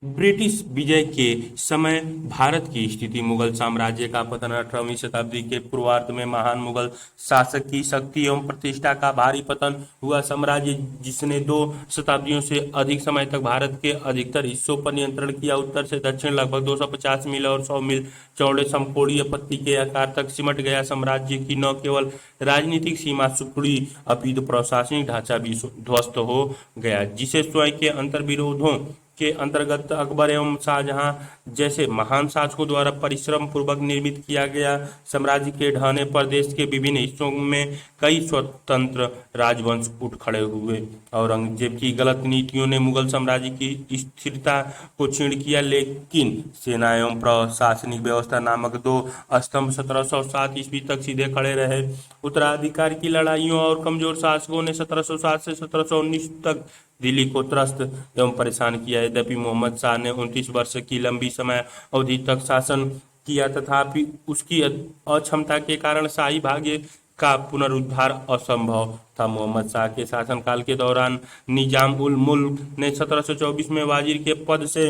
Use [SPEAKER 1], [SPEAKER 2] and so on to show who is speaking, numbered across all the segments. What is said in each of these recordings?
[SPEAKER 1] British विजय के समय भारत की स्थिति। मुगल साम्राज्य का पतन 18वीं शताब्दी के पूर्वार्ध में महान मुगल शासक की शक्ति एवं प्रतिष्ठा का भारी पतन हुआ। साम्राज्य जिसने 2 शताब्दियों से अधिक समय तक भारत के अधिकतर हिस्सों पर नियंत्रण किया, उत्तर से दक्षिण लगभग 250 मील और 100 मील चौड़े समकोणीय पट्टी के आकार तक सिमट गया। साम्राज्य की न केवल राजनीतिक सीमा सिकुड़ी, अपितु प्रशासनिक ढांचा भी ध्वस्त हो गया, जिसे स्वयं के अंतर्विरोधों के अंतर्गत अकबर एवं शाहजहां जैसे महान शासकों द्वारा परिश्रम पूर्वक निर्मित किया गया। साम्राज्य के ढहने पर देश के विभिन्न हिस्सों में कई स्वतंत्र राजवंश उठ खड़े हुए। औरंगजेब की गलत नीतियों ने मुगल साम्राज्य की स्थिरता को क्षीण किया, लेकिन सेना एवं प्रशासनिक व्यवस्था नामक दो स्तंभ 1707 ईस्वी तक सीधे खड़े रहे। उत्तराधिकार की लड़ाइयों और कमजोर शासकों ने 1707 से 1719 तक दिल्ली को त्रस्त एवं परेशान किया। यद्यपि मोहम्मद शाह ने 29 वर्ष की लंबी समय अवधि तक शासन किया, तथापि उसकी अक्षमता के कारण शाही भाग्य का पुनरुद्धार असंभव था। मोहम्मद शाह के शासनकाल के दौरान निजाम उल मुल्क ने 1724 में वजीर के पद से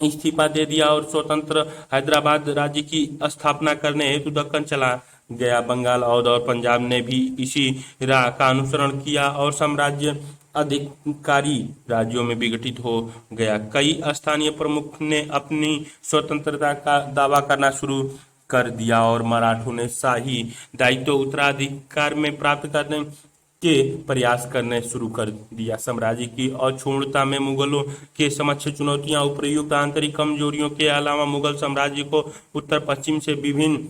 [SPEAKER 1] इस्तीफा दे दिया और स्वतंत्र हैदराबाद राज्य की स्थापना करने हेतु दक्कन चला गया। बंगाल, अवध और पंजाब ने भी इसी राह का अनुसरण किया और साम्राज्य अधिकारी राज्यों में विघटित हो गया। कई स्थानीय प्रमुख ने अपनी स्वतंत्रता का दावा करना शुरू कर दिया और मराठों ने शाही दायित्व उत्तराधिकार में प्राप्त करने के प्रयास करने शुरू कर दिया। साम्राज्य की अक्षुण्णता में मुगलों के समक्ष चुनौतियां उपर्युक्त आंतरिक कमजोरियों के अलावा मुगल साम्राज्य को उत्तर पश्चिम से विभिन्न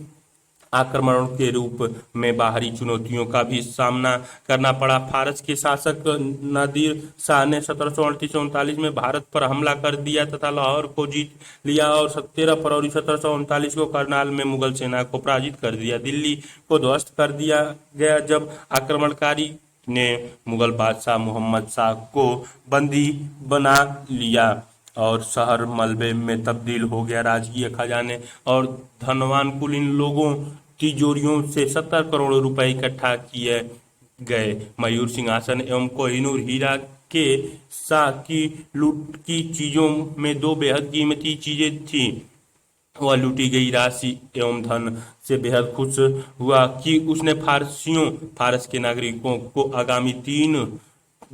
[SPEAKER 1] आक्रमणों के रूप में बाहरी चुनौतियों का भी सामना करना पड़ा। फारस के शासक नादिर शाह ने 1738-39 में भारत पर हमला कर दिया तथा लाहौर को जीत लिया और 13 फरवरी 1739 को करनाल में मुगल सेना को पराजित कर दिया। दिल्ली को ध्वस्त कर दिया गया जब आक्रमणकारी ने मुगल बादशाह मोहम्मद शाह को बंदी बना लिया और शहर मलबे में तब्दील हो गया। राजकीय खजाने और धनवान कुल इन लोगों तिजोरियों से 70 करोड़ रुपए इकट्ठा किए गए। मयूर सिंहासन एवं कोहिनूर हीरा के शाह की लूट की चीजों में दो बेहद कीमती चीजें थीं। वह लूटी गई राशि एवं धन से बेहद खुश हुआ कि उसने फारस के नागरिकों को आगामी 3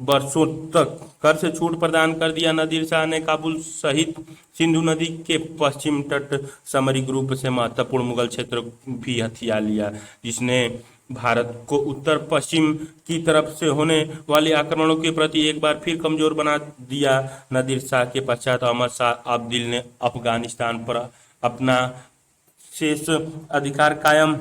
[SPEAKER 1] वर्षों तक कर से छूट प्रदान कर दिया। नादिर शाह ने काबुल सहित सिंधु नदी के पश्चिम तट सामरिक रूप से महत्वपूर्ण मुगल क्षेत्र भी हथिया लिया, जिसने भारत को उत्तर पश्चिम की तरफ से होने वाले आक्रमणों के प्रति एक बार फिर कमजोर बना दिया। नादिर शाह के पश्चात अहमद शाह अब्दिल ने अफगानिस्तान पर अपना शेष अधिकार कायम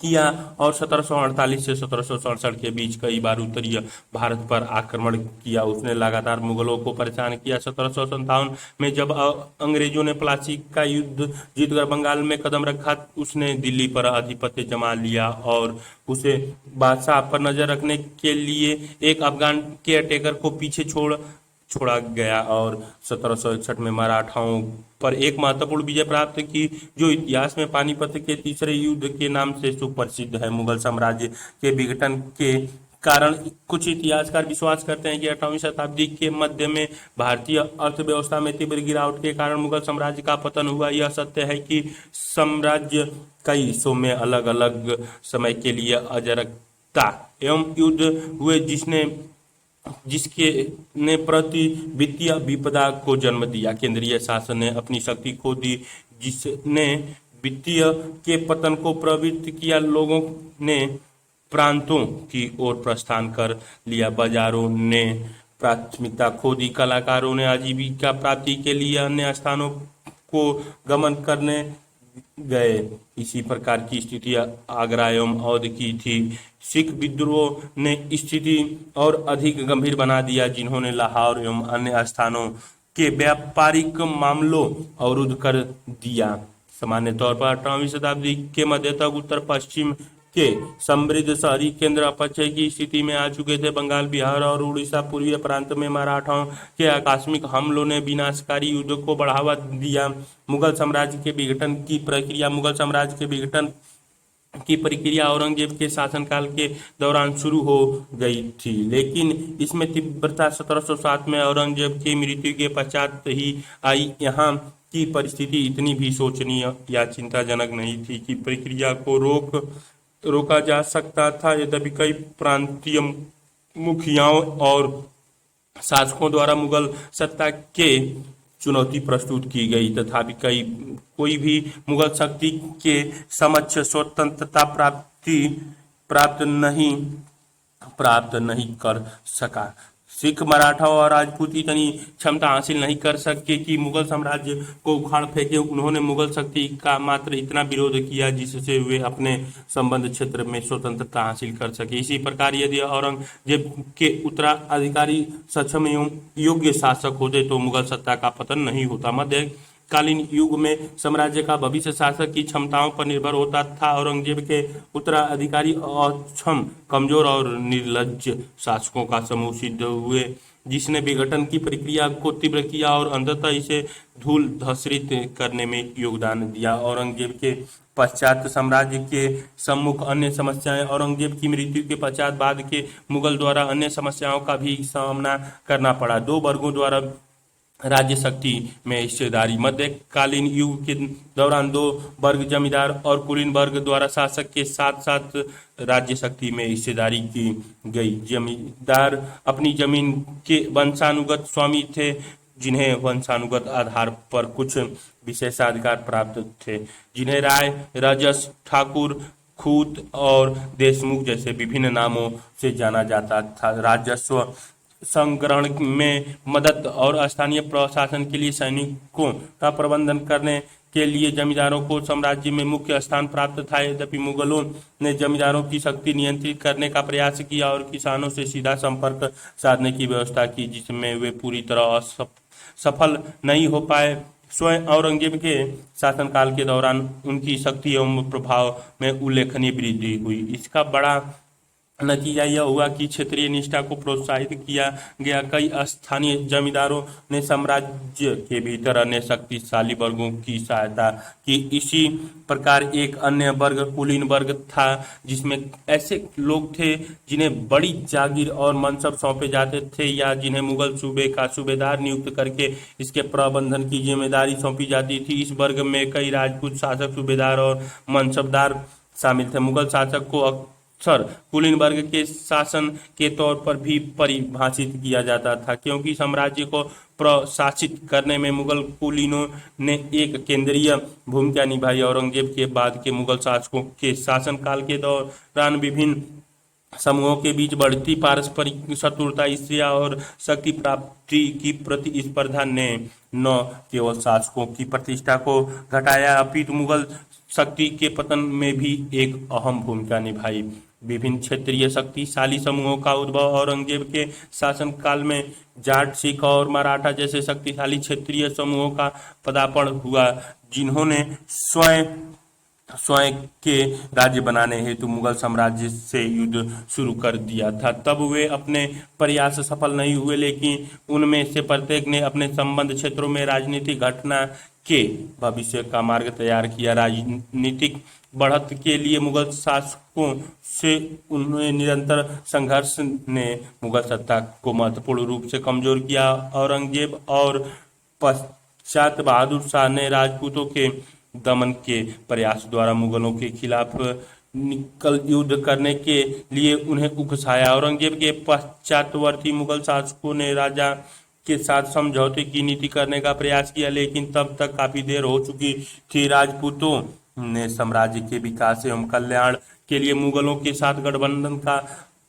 [SPEAKER 1] किया और 1748 से 1767 के बीच कई बार उत्तरीय भारत पर आक्रमण किया। उसने लगातार मुगलों को परेशान किया। 1757 में जब अंग्रेजों ने प्लासी का युद्ध जीतकर बंगाल में कदम रखा, उसने दिल्ली पर आधिपत्य जमा लिया और उसे बादशाह पर नजर रखने के लिए एक अफगान केयरटेकर को पीछे छोड़ा गया और 1761 में मराठाओं पर एक महत्वपूर्ण विजय प्राप्त की, जो इतिहास में पानीपत के तीसरे युद्ध के नाम से सुप्रसिद्ध है। मुगल साम्राज्य के विघटन के कारण कुछ इतिहासकार विश्वास करते हैं कि 18वीं शताब्दी के मध्य में भारतीय अर्थव्यवस्था में तीव्र गिरावट के कारण मुगल साम्राज्य का पतन हुआ। यह सत्य है कि साम्राज्य कई हिस्सों में अलग अलग समय के लिए अराजकता एवं युद्ध हुए, जिसके ने प्रति वित्तीय विपदा को जन्म दिया। केंद्रीय शासन ने अपनी शक्ति खो दी, जिसने वित्तीय के पतन को प्रवृत्त किया। लोगों ने प्रांतों की ओर प्रस्थान कर लिया, बाजारों ने प्राथमिकता खो दी, कलाकारों ने आजीविका प्राप्ति के लिए अन्य स्थानों को गमन करने गए। इसी प्रकार की स्थिति आगरा एवं अवध की थी। सिख विद्रोह ने स्थिति और अधिक गंभीर बना दिया, जिन्होंने लाहौर एवं अन्य स्थानों के व्यापारिक मामलों अवरुद्ध कर दिया। सामान्य तौर पर 18वीं शताब्दी के मध्य तक उत्तर पश्चिम के समृद्ध शहरी केंद्र अपक्षय की स्थिति में आ चुके थे। बंगाल, बिहार और उड़ीसा पूर्वीय प्रांत में मराठाओं के आकस्मिक हमलों ने विनाशकारी युद्ध को बढ़ावा दिया। मुगल साम्राज्य के विघटन की प्रक्रिया। मुगल साम्राज्य के विघटन की प्रक्रिया औरंगजेब के शासनकाल के दौरान शुरू हो गई थी, लेकिन इसमें तीव्रता 1707 में औरंगजेब की मृत्यु के पश्चात ही आई। यहाँ की परिस्थिति इतनी भी शोचनीय या चिंताजनक नहीं थी कि प्रक्रिया को रोका जा सकता था। यद्यपि कई प्रांतीय मुखियाओं और शासकों द्वारा मुगल सत्ता के चुनौती प्रस्तुत की गई, तथापि कोई भी मुगल शक्ति के समक्ष स्वतंत्रता प्राप्त नहीं कर सका। सिख, मराठा और राजपूत इतनी क्षमता हासिल नहीं कर सके कि मुगल साम्राज्य को उखाड़ फेंके। उन्होंने मुगल शक्ति का मात्र इतना विरोध किया जिससे वे अपने संबंध क्षेत्र में स्वतंत्रता हासिल कर सके। इसी प्रकार यदि औरंगजेब के उत्तराधिकारी सक्षम एवं योग्य शासक होते तो मुगल सत्ता का पतन नहीं होता। मध्यकालीन युग में साम्राज्य का भविष्य शासक की क्षमताओं पर निर्भर होता था। औरंगजेब के उत्तराधिकारी अक्षम, कमजोर और निर्लज्ज शासकों का समूह सिद्ध हुए, जिसने विघटन की प्रक्रिया को तीव्र किया और अंततः इसे धूल धूसरित करने में योगदान दिया। औरंगजेब के पश्चात साम्राज्य के सम्मुख अन्य समस्याएं। औरंगजेब की मृत्यु के पश्चात बाद के मुगल द्वारा अन्य समस्याओं का भी सामना करना पड़ा। दो वर्गों द्वारा राज्य शक्ति में हिस्सेदारी। मध्यकालीन युग के दौरान दो वर्ग, जमींदार और कुलीन वर्ग द्वारा शासक के साथ साथ राज्य शक्ति में हिस्सेदारी की गई। जमींदार अपनी जमीन के वंशानुगत स्वामी थे, जिन्हें वंशानुगत आधार पर कुछ विशेषाधिकार प्राप्त थे, जिन्हें राय, रजस, ठाकुर, खूत और देशमुख जैसे विभिन्न नामों से जाना जाता था। राजस्व संग्रहण में मदद और स्थानीय प्रशासन के लिए सैनिकों का प्रबंधन करने के लिए जमींदारों को साम्राज्य में मुख्य स्थान प्राप्त था। यद्यपि मुगलों ने जमींदारों की शक्ति नियंत्रित करने का प्रयास किया और किसानों से सीधा संपर्क साधने की व्यवस्था की, जिसमें वे पूरी तरह सफल नहीं हो पाए। स्वयं औरंगजेब के शासनकाल के दौरान उनकी शक्ति एवं प्रभाव में उल्लेखनीय वृद्धि हुई। इसका बड़ा नतीजा यह हुआ कि क्षेत्रीय निष्ठा को प्रोत्साहित किया गया। कई स्थानीय जमींदारों ने साम्राज्य के भीतर अन्य शक्तिशाली वर्गों की सहायता की। इसी प्रकार एक अन्य वर्ग कुलीन वर्ग था, जिसमें ऐसे लोग थे जिन्हें बड़ी जागीर और मनसब सौंपे जाते थे या जिन्हें मुगल सूबे का सूबेदार नियुक्त करके इसके प्रबंधन की जिम्मेदारी सौंपी जाती थी। इस वर्ग में कई राजपूत शासक, सूबेदार और मनसबदार शामिल थे। मुगल शासक को अक्सर कुलीन वर्ग के शासन के तौर पर भी परिभाषित किया जाता था, क्योंकि साम्राज्य को प्रशासित करने में मुगल कुलीनों ने एक केंद्रीय भूमिका निभाई। औरंगजेब के बाद के मुगल शासकों के शासनकाल के दौरान विभिन्न समूहों के बीच बढ़ती पारस्परिक शत्रुता, ईर्ष्या और शक्ति प्राप्ति की प्रतिस्पर्धा ने न केवल शासकों की प्रतिष्ठा को घटाया अपितु मुगल शक्ति के पतन में भी एक अहम भूमिका निभाई। विभिन्न क्षेत्रीय शक्तिशाली समूहों का उद्भव। औरंगजेब के शासनकाल में जाट, सिख और मराठा जैसे शक्तिशाली क्षेत्रीय समूहों का पदार्पण हुआ, जिन्होंने स्वयं के राज्य बनाने हेतु मुगल साम्राज्य से युद्ध शुरू कर दिया था। तब वे अपने प्रयास सफल नहीं हुए, लेकिन उनमें से प्रत्येक ने अपने संबंध क्षेत्रों में राजनीतिक घटना के भविष्य का मार्ग तैयार किया। राजनीतिक बढ़त के लिए मुगल शासकों से उन्हें निरंतर संघर्ष ने मुगल सत्ता को महत्वपूर्ण रूप से कमजोर किया। औरंगजेब और पश्चात बहादुर शाह ने राजपूतों के दमन के प्रयास द्वारा मुगलों के खिलाफ निकल युद्ध करने के लिए उन्हें उकसाया। औरंगजेब के पश्चातवर्ती मुगल शासकों ने राजा के साथ समझौते की नीति करने का प्रयास किया, लेकिन तब तक काफी देर हो चुकी थी। राजपूतों ने साम्राज्य के विकास एवं कल्याण के लिए मुगलों के साथ गठबंधन का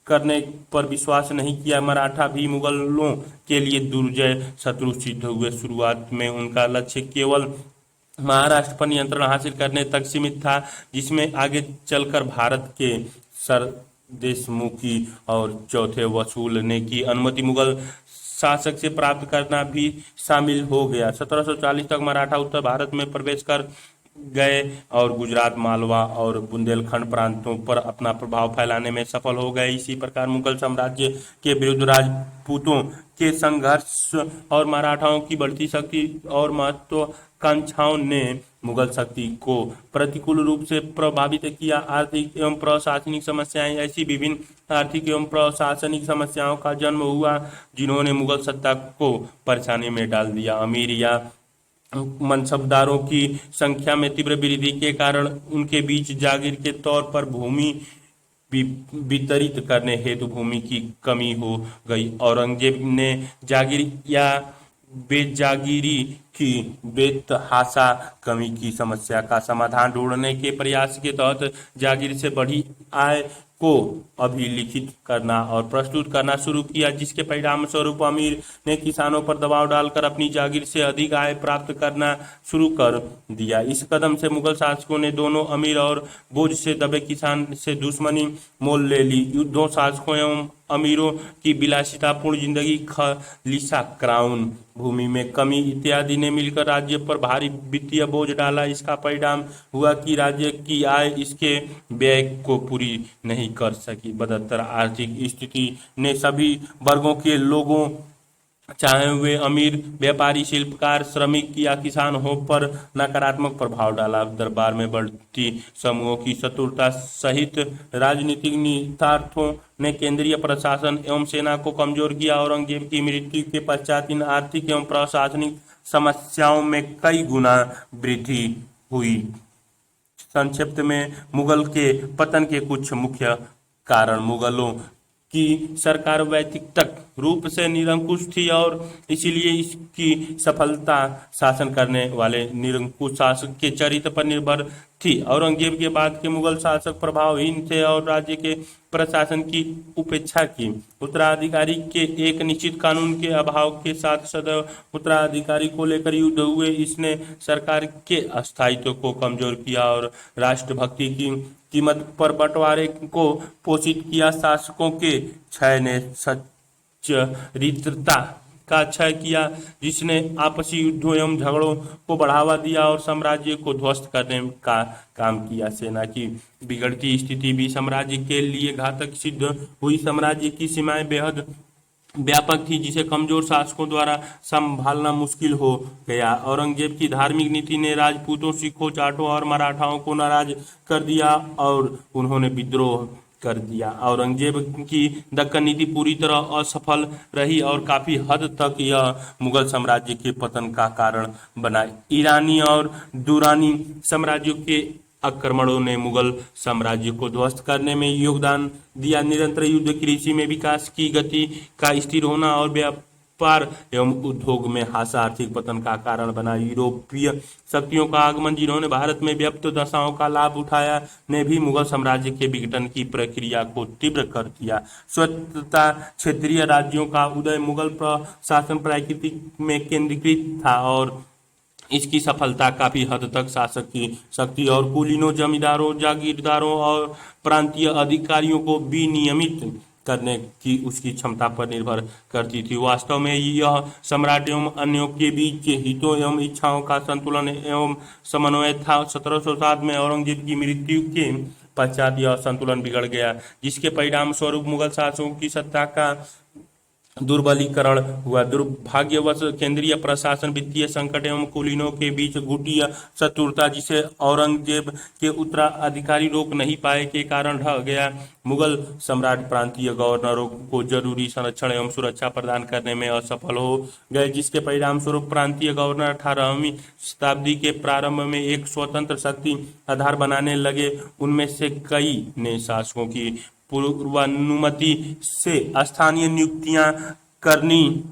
[SPEAKER 1] करने पर विश्वास नहीं किया। मराठा भी मुगलों के लिए दुर्जय शत्रु सिद्ध हुए। शुरुआत में उनका लक्ष्य केवल महाराष्ट्र पर नियंत्रण हासिल करने तक सीमित था, जिसमें आगे चलकर भारत के सरदेशमुखी और चौथे वसूलने की अनुमति मुगल शासक से प्राप्त करना भी शामिल हो गया। 1740 तक मराठा उत्तर भारत में प्रवेश कर गए और गुजरात, मालवा और बुंदेलखंड प्रांतों पर अपना प्रभाव फैलाने में सफल हो गए। इसी प्रकार मुगल साम्राज्य के विरुद्ध राजपूतों के संघर्ष और मराठाओं की बढ़ती शक्ति और महत्वाकांक्षाओं ने मुगल शक्ति को प्रतिकूल रूप से प्रभावित किया। आर्थिक एवं प्रशासनिक समस्याएं, ऐसी विभिन्न आर्थिक एवं प्रशासनिक समस्याओं का जन्म हुआ जिन्होंने मुगल सत्ता को परेशानी में डाल दिया। अमीर या मनसबदारों की संख्या में तीव्र वृद्धि के कारण उनके बीच जागीर के तौर पर भूमि वितरित करने हेतु भूमि की कमी हो गई। औरंगजेब ने जागीर या बेजागीरी की बेतहाशा कमी की समस्या का समाधान ढूंढने के प्रयास के तहत जागीर से बढ़ी आय को अभिलिखित करना और प्रस्तुत करना शुरू किया, जिसके परिणाम स्वरूप अमीर ने किसानों पर दबाव डालकर अपनी जागीर से अधिक आय प्राप्त करना शुरू कर दिया। इस कदम से मुगल शासकों ने दोनों अमीर और बोझ से दबे किसान से दुश्मनी मोल ले ली। युद्धों, शासकों एवं अमीरों की विलासितापूर्ण जिंदगी, खलीसा, क्राउन, भूमि में कमी इत्यादि ने मिलकर राज्य पर भारी वित्तीय बोझ डाला। इसका परिणाम हुआ कि राज्य की आय इसके व्यय को पूरी नहीं कर सकी। बदतर आर्थिक स्थिति ने सभी वर्गों के लोगों, चाहे वे अमीर, व्यापारी, शिल्पकार, श्रमिक या किसान हो, पर नकारात्मक प्रभाव डाला। दरबार में बढ़ती समूहों की शत्रुता सहित राजनीतिक निहितार्थों ने केंद्रीय प्रशासन एवं सेना को कमजोर किया। औरंगजेब की मृत्यु के पश्चात इन आर्थिक एवं प्रशासनिक समस्याओं में कई गुना वृद्धि हुई। संक्षिप्त में मुगल के पतन के कुछ मुख्य कारण। मुगलों की सरकार वैयक्तिक रूप से निरंकुश थी और इसीलिए इसकी सफलता शासन करने वाले निरंकुश शासक के चरित्र पर निर्भर थी। औरंगजेब के बाद के मुगल शासक प्रभावहीन थे और राज्य के प्रशासन की उपेक्षा की। उत्तराधिकारी के एक निश्चित कानून के अभाव के साथ सदैव उत्तराधिकारी को लेकर युद्ध हुए। इसने सरकार के स्थायित्व को कमजोर किया और राष्ट्रभक्ति की कीमत पर बंटवारे को पोषित किया। शासकों के क्षय ने चरित्रता का क्षय किया, जिसने आपसी युद्धों एवं झगड़ों को बढ़ावा दिया और साम्राज्य को ध्वस्त करने का काम किया। सेना की बिगड़ती स्थिति भी साम्राज्य के लिए घातक सिद्ध हुई। साम्राज्य की सीमाएं बेहद व्यापक थी, जिसे कमजोर शासकों द्वारा संभालना मुश्किल हो गया। औरंगजेब की धार्मिक नीति ने राजपूतों, सिखों, जाटों और मराठाओं को नाराज कर दिया और उन्होंने विद्रोह कर दिया। औरंगजेब की दक्कन नीति पूरी तरह असफल रही और काफी हद तक यह मुगल साम्राज्य के पतन का कारण बना। ईरानी और दुरानी साम्राज्यों के आक्रमणों ने मुगल साम्राज्य को ध्वस्त करने में योगदान दिया। निरंतर युद्ध, कृषि में विकास की गति का स्थिर होना और व्यापार एवं उद्योग में ह्रास आर्थिक पतन का कारण बना। यूरोपीय शक्तियों का आगमन, जिन्होंने भारत में व्याप्त दशाओं का लाभ उठाया, ने भी मुगल साम्राज्य के विघटन की प्रक्रिया को तीव्र कर दिया। स्वतंत्रता क्षेत्रीय राज्यों का उदय, मुगल प्रशासन प्रकृति में केंद्रीकृत था और इसकी सफलता काफी हद तक शासक की शक्ति और कुलीनों, जमींदारों, जागीरदारों और प्रांतीय अधिकारियों को विनियमित करने की उसकी क्षमता पर निर्भर करती थी। वास्तव में यह सम्राट एवं अन्यों के बीच हितों एवं इच्छाओं का संतुलन एवं समन्वय था। 1707 में औरंगजेब की मृत्यु के पश्चात यह संतुलन बिगड़ गया, जिसके परिणाम स्वरूप मुगल शासकों की सत्ता का दुर्बलीकरण हुआ। दुर्भाग्यवश केंद्रीय प्रशासन, वित्तीय संकट एवं कुलीनों के बीच गुटिया शत्रुता, जिसे औरंगजेब के उत्तराधिकारी रोक नहीं पाए, के कारण ढह गया। मुगल सम्राट प्रांतीय गवर्नरों को जरूरी संरक्षण एवं सुरक्षा प्रदान करने में असफल हो गए, जिसके परिणाम स्वरूप प्रांतीय गवर्नर 18वीं शताब्दी के प्रारंभ में एक स्वतंत्र शक्ति आधार बनाने लगे। उनमें से कई ने शासकों की पूर्वानुमति से स्थानीय नियुक्तियां करनी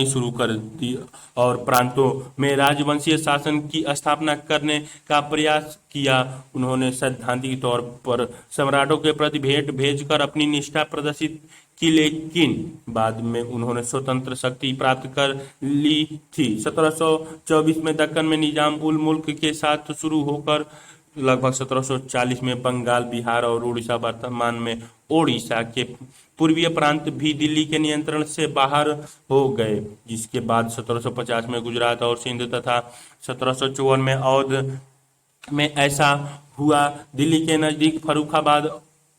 [SPEAKER 1] शुरू कर दी और प्रांतों में राजवंशीय शासन की स्थापना करने का प्रयास किया। उन्होंने सैद्धांतिक तौर पर सम्राटों के प्रति भेंट भेजकर अपनी निष्ठा प्रदर्शित की, लेकिन बाद में उन्होंने स्वतंत्र शक्ति प्राप्त कर ली थी। 1724 में दक्कन में निजाम उल मुल्क के साथ शुरू होकर लगभग 1740 में बंगाल, बिहार और उड़ीसा, वर्तमान में ओडिशा के पूर्वीय प्रांत भी दिल्ली के नियंत्रण से बाहर हो गए, जिसके बाद 1750 में गुजरात और सिंध तथा 1754 में अवध में ऐसा हुआ। दिल्ली के नजदीक फर्रुखाबाद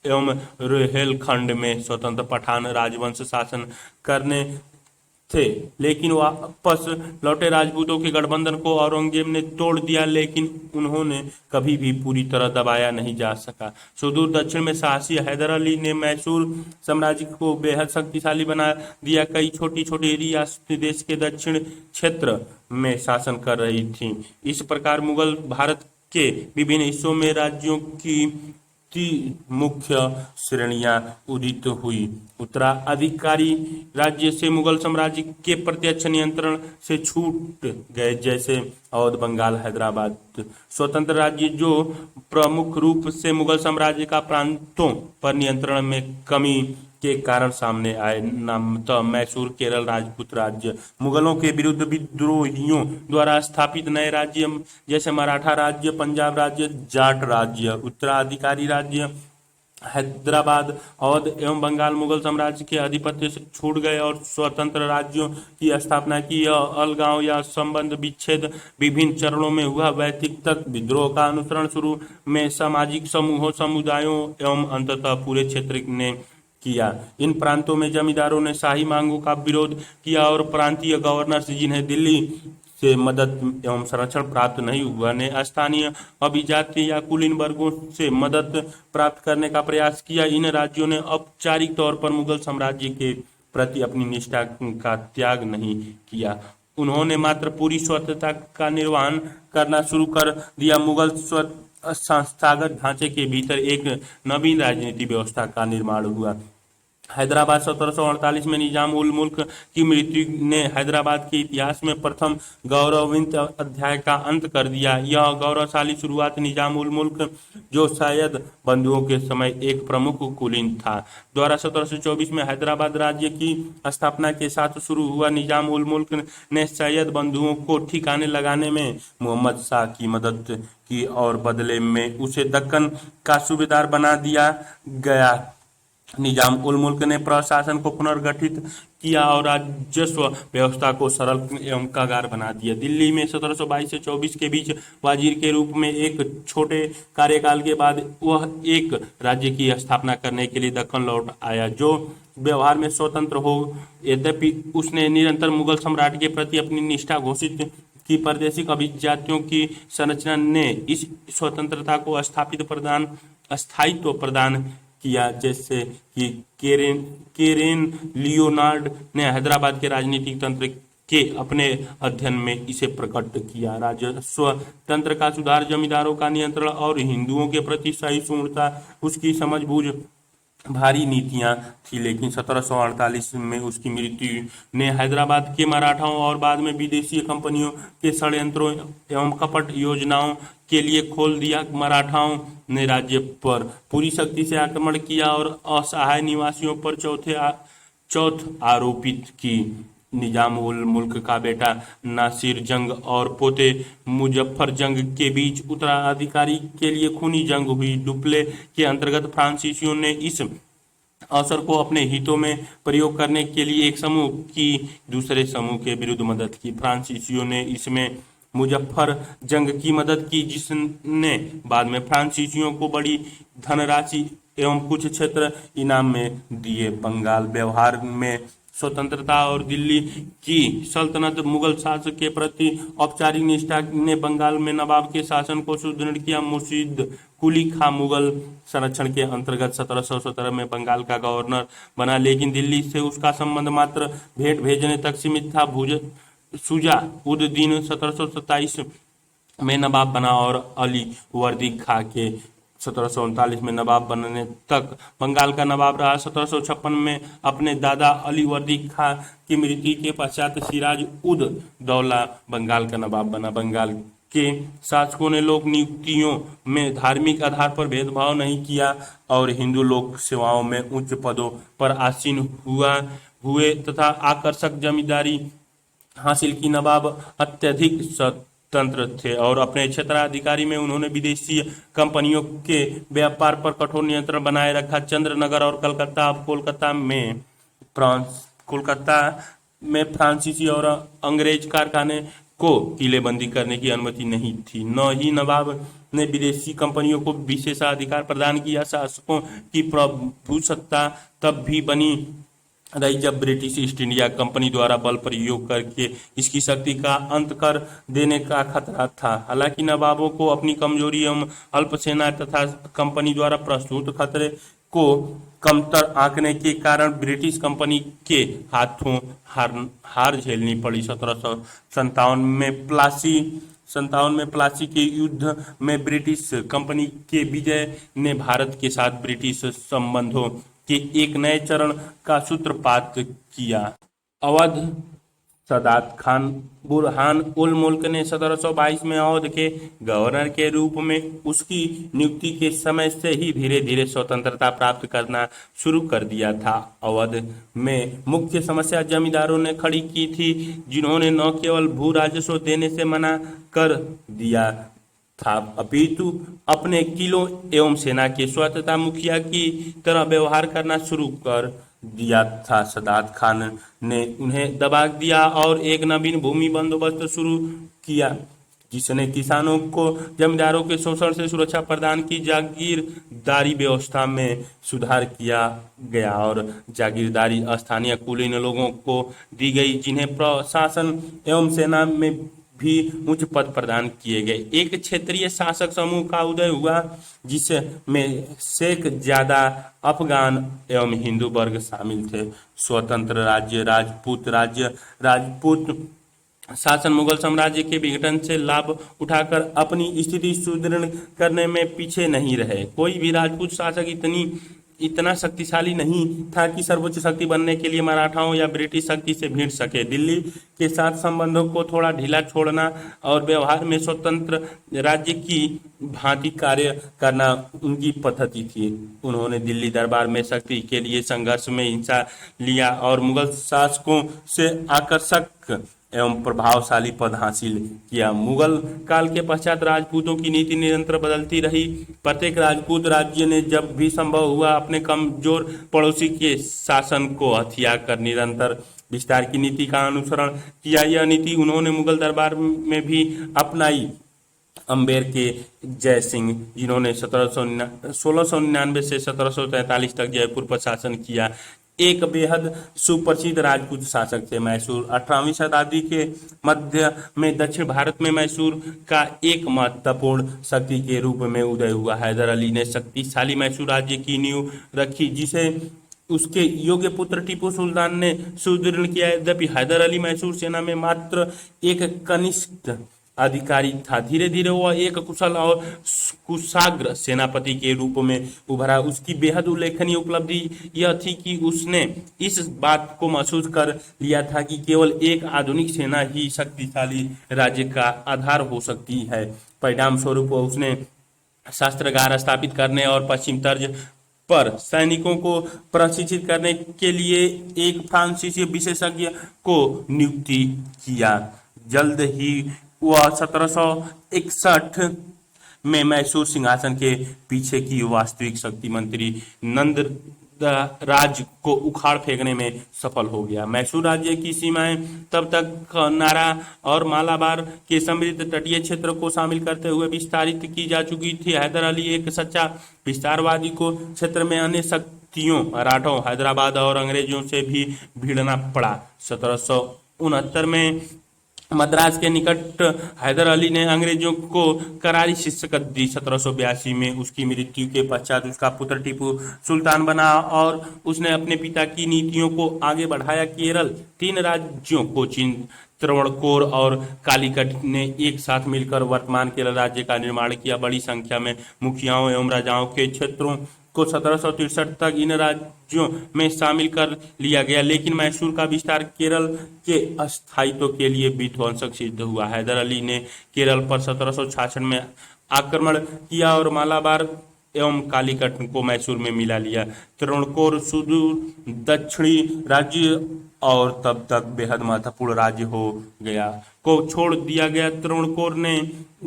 [SPEAKER 1] एवं रोहिलखंड में स्वतंत्र पठान राजवंश शासन करने थे, लेकिन वापस लौटे राजपूतों के गठबंधन को औरंगजेब ने तोड़ दिया, लेकिन उन्होंने कभी भी पूरी तरह दबाया नहीं जा सका। सुदूर दक्षिण में साहसी हैदर अली ने मैसूर साम्राज्य को बेहद शक्तिशाली बना दिया। कई छोटी छोटी रियासतें देश के दक्षिण क्षेत्र में शासन कर रही थीं। इस प्रकार मुगल भारत के विभिन्न हिस्सों में राज्यों की मुख्य श्रेणियां उदित हुई। उत्तराधिकारी राज्य से मुगल साम्राज्य के प्रत्यक्ष नियंत्रण से छूट गए, जैसे अवध, बंगाल, हैदराबाद। स्वतंत्र राज्य जो प्रमुख रूप से मुगल साम्राज्य का प्रांतों पर नियंत्रण में कमी के कारण सामने आए, नामतः मैसूर, केरल राजपूत राज्य। मुगलों के विरुद्ध विद्रोहियों द्वारा स्थापित नए राज्य जैसे मराठा राज्य, पंजाब राज्य, जाट राज्य, उत्तराधिकारी राज्य हैदराबाद, अवध एवं बंगाल मुगल साम्राज्य के आधिपत्य से छूट गए और स्वतंत्र राज्यों की स्थापना की। यह अलगाव या संबंध विच्छेद विभिन्न चरणों में हुआ। व्यक्तिगत विद्रोह का अनुसरण शुरू में सामाजिक समूहों, समुदायों एवं अंततः पूरे क्षेत्र ने किया। इन प्रांतों में जमींदारों ने शाही मांगों का विरोध किया और प्रांतीय गवर्नर्स, जिन्हें दिल्ली से मदद एवं संरक्षण प्राप्त नहीं हुआ, ने स्थानीय अभिजातीय या कुलीन वर्गों से मदद प्राप्त करने का प्रयास किया। इन राज्यों ने औपचारिक तौर पर मुगल साम्राज्य के प्रति अपनी निष्ठा का त्याग नहीं किया, उन्होंने मात्र पूरी स्वतंत्रता का निर्वहन करना शुरू कर दिया। मुगल संस्थागत ढांचे के भीतर एक नवीन राजनीति व्यवस्था का निर्माण हुआ। हैदराबाद 1748 में निजाम उल मुल्क की मृत्यु ने हैदराबाद के इतिहास में प्रथम गौरवान्वित अध्याय का अंत कर दिया। यह गौरवशाली शुरुआत निजाम उल मुल्क, जो सैयद बंधुओं के समय एक प्रमुख कुलीन था, द्वारा 1724 में हैदराबाद राज्य की स्थापना के साथ शुरू हुआ। निजाम उल मुल्क ने सैयद बंधुओं को ठिकाने लगाने में मोहम्मद शाह की मदद की और बदले में उसे दक्कन का सूबेदार बना दिया गया। निजाम उल मुल्क ने प्रशासन को पुनर्गठित किया और राजस्व व्यवस्था को सरल एवं कागार बना दिया। दिल्ली में 1722 से 24 के बीच वजीर के रूप में एक छोटे कार्यकाल के बाद वह एक राज्य की स्थापना करने के लिए दक्कन लौट आया, जो व्यवहार में स्वतंत्र हो। यद्यपि उसने निरंतर मुगल सम्राट के प्रति अपनी निष्ठा घोषित की। प्रादेशिक अभिजातियों की संरचना ने इस स्वतंत्रता को स्थायित्व प्रदान किया, जैसे कि केरेन लियोनार्ड ने हैदराबाद के राजनीतिक तंत्र के अपने अध्ययन में इसे प्रकट किया। राजस्व तंत्र का सुधार, जमींदारों का नियंत्रण और हिंदुओं के प्रति सहिष्णुता उसकी समझबूझ भारी नीतियां थी, लेकिन 1748 में उसकी मृत्यु ने हैदराबाद के मराठाओं और बाद में विदेशी कंपनियों के षड्यंत्रों एवं कपट योजनाओं के लिए खोल दिया। मराठाओं ने राज्य पर पूरी शक्ति से आक्रमण किया और असहाय निवासियों पर चौथ आरोपित की। निजाम उल मुल्क का बेटा नासिर जंग और पोते मुजफ्फर जंग के बीच उत्तराधिकारी के लिए खूनी जंग हुई। डुप्ले के अंतर्गत फ्रांसीसियों ने इस अवसर को अपने हितों में प्रयोग करने के लिए एक समूह की दूसरे समूह के विरुद्ध मदद की। फ्रांसीसियों ने इसमें मुजफ्फर जंग की मदद की, जिसने बाद में फ्रांसीसियों को बड़ी धनराशि एवं कुछ क्षेत्र इनाम में दिए। बंगाल व्यवहार में स्वतंत्रता और दिल्ली की सल्तनत, मुगल शासक के प्रति औपचारिक निष्ठा ने बंगाल में नवाब के शासन को सुदृढ़ किया। मुर्शीद कुली खां मुगल संरक्षण के अंतर्गत 1717 में बंगाल का गवर्नर बना, लेकिन दिल्ली से उसका संबंध मात्र भेंट भेजने तक सीमित था। शुजा उद दीन 1727 में नवाब बना और अली वर्दी खां के 1739 में नवाब बनने तक बंगाल का नवाब रहा। 1756 में अपने दादा अली वर्दी खां की मृत्यु के पश्चात सिराज उद दौला बंगाल का नवाब बना। बंगाल के शासकों ने लोक नियुक्तियों में धार्मिक आधार पर भेदभाव नहीं किया और हिंदू लोक सेवाओं में उच्च पदों पर आसीन हुए तथा आकर्षक जमींदारी हासिल की। नवाब अत्यधिक तंत्र थे और अपने क्षेत्राधिकारी में उन्होंने विदेशी कंपनियों के व्यापार पर कठोर नियंत्रण बनाए रखा। चंद्रनगर और कलकत्ता अब कोलकाता में फ्रांसीसी और अंग्रेज कारखाने को किलेबंदी करने की अनुमति नहीं थी। न ही नवाब ने विदेशी कंपनियों को विशेषाधिकार प्रदान किया। शासकों की प्रभुसत्ता तब भी बनी रही जब ब्रिटिश ईस्ट इंडिया कंपनी द्वारा बल प्रयोग करके इसकी शक्ति का अंत कर देने का खतरा था। हालांकि नवाबों को अपनी कमजोरी एवं अल्प सेना तथा कंपनी द्वारा प्रस्तुत खतरे को कमतर आंकने के कारण ब्रिटिश कंपनी के हाथों हार झेलनी पड़ी। 1757 में प्लासी के युद्ध में ब्रिटिश कंपनी के विजय ने भारत के साथ ब्रिटिश संबंधों के एक नए चरण का सूत्रपात किया। अवध सदात खान बुरहान उल मुल्क ने 1722 में अवध के गवर्नर के रूप में उसकी नियुक्ति के समय से ही धीरे धीरे स्वतंत्रता प्राप्त करना शुरू कर दिया था। अवध में मुख्य समस्या जमींदारों ने खड़ी की थी, जिन्होंने न केवल भू राजस्व देने से मना कर दिया था अपितु अपने किलों एवं सेना के स्वतंत्रता मुखिया की तरह व्यवहार करना शुरू कर दिया था। सदात खान ने उन्हें दबा दिया और एक नवीन भूमि बंदोबस्त शुरू किया, जिसने किसानों को जमींदारों के शोषण से सुरक्षा प्रदान की। जागीरदारी व्यवस्था में सुधार किया गया और जागीरदारी स्थानीय कुलीन लोगों को दी गई, जिन्हें प्रशासन एवं सेना में भी उच्च पद प्रदान किए गए। एक क्षेत्रीय शासक समूह का उदय हुआ, जिसमें शेख ज्यादा अफगान एवं हिंदू वर्ग शामिल थे। स्वतंत्र राजपूत शासन मुगल साम्राज्य के विघटन से लाभ उठाकर अपनी स्थिति सुदृढ़ करने में पीछे नहीं रहे। कोई भी राजपूत शासक इतना शक्तिशाली नहीं था कि सर्वोच्च शक्ति बनने के लिए मराठाओं या ब्रिटिश शक्ति से भिड़ सके। दिल्ली के साथ संबंधों को थोड़ा ढीला छोड़ना और व्यवहार में स्वतंत्र राज्य की भांति कार्य करना उनकी पद्धति थी। उन्होंने दिल्ली दरबार में शक्ति के लिए संघर्ष में हिस्सा लिया और मुगल शासकों से आकर्षक एवं प्रभावशाली पद हासिल किया। मुगल काल के पश्चात राजपूतों की नीति निरंतर बदलती रही। प्रत्येक राजपूत राज्य ने जब भी संभव हुआ अपने कमजोर पड़ोसी के शासन को हथिया कर निरंतर विस्तार की नीति का अनुसरण किया। यह नीति उन्होंने मुगल दरबार में भी अपनाई। अम्बेर के जय सिंह, जिन्होंने 1699 से 1743 तक जयपुर पर शासन किया, एक बेहद सुप्रसिद्ध राजपूत शासक थे। मैसूर 18वीं शताब्दी के मध्य में दक्षिण भारत में मैसूर का एक महत्वपूर्ण शक्ति के रूप में उदय हुआ। हैदर अली ने शक्तिशाली मैसूर राज्य की नींव रखी, जिसे उसके योग्य पुत्र टीपू सुल्तान ने सुदृढ़ किया। यद्यपि हैदर अली मैसूर सेना में मात्र एक कनिष्ठ अधिकारी था, धीरे धीरे वह एक कुशल और कुशाग्र सेनापति के रूप में उभरा। उसकी बेहद उल्लेखनीय उपलब्धि यह थी कि उसने इस बात को महसूस कर लिया था कि केवल एक आधुनिक सेना ही शक्तिशाली राज्य का आधार हो सकती है। परिणाम स्वरूप उसने शस्त्रागार स्थापित करने और पश्चिम तर्ज पर सैनिकों को प्रशिक्षित करने के लिए एक फ्रांसीसी विशेषज्ञ को नियुक्ति किया। जल्द ही वह 1761 में मैसूर सिंहासन के पीछे की वास्तविक शक्ति मंत्री नंद राज को उखाड़ फेंकने में सफल हो गया। मैसूर राज्य की सीमाएं तब तक नारा और मालाबार के समृद्ध तटीय क्षेत्र को शामिल करते हुए विस्तारित की जा चुकी थी। हैदर अली एक सच्चा विस्तारवादी को क्षेत्र में अन्य शक्तियों, मराठों, हैदराबाद और अंग्रेजों से भी भिड़ना पड़ा। 1769 में मद्रास के निकट हैदर अली ने अंग्रेजों को करारी शिकस्त दी। 1782 में उसकी मृत्यु के पश्चात उसका पुत्र टीपू सुल्तान बना और उसने अपने पिता की नीतियों को आगे बढ़ाया। केरल 3 राज्यों कोचीन, त्रावणकोर और कालीकट ने एक साथ मिलकर वर्तमान केरल राज्य का निर्माण किया। बड़ी संख्या में मुखियाओं एवं राजाओं के क्षेत्रों को 1763 तक इन राज्यों में शामिल कर लिया गया, लेकिन मैसूर का विस्तार केरल के अस्थायित्व के लिए विध्वंसक सिद्ध हुआ। हैदर अली ने केरल पर 1766 में आक्रमण किया और मालाबार एवं कालीकट को मैसूर में मिला लिया। त्रावणकोर सुदूर दक्षिणी राज्य और तब तक बेहद महत्वपूर्ण राज्य हो गया को छोड़ दिया गया। त्रावणकोर ने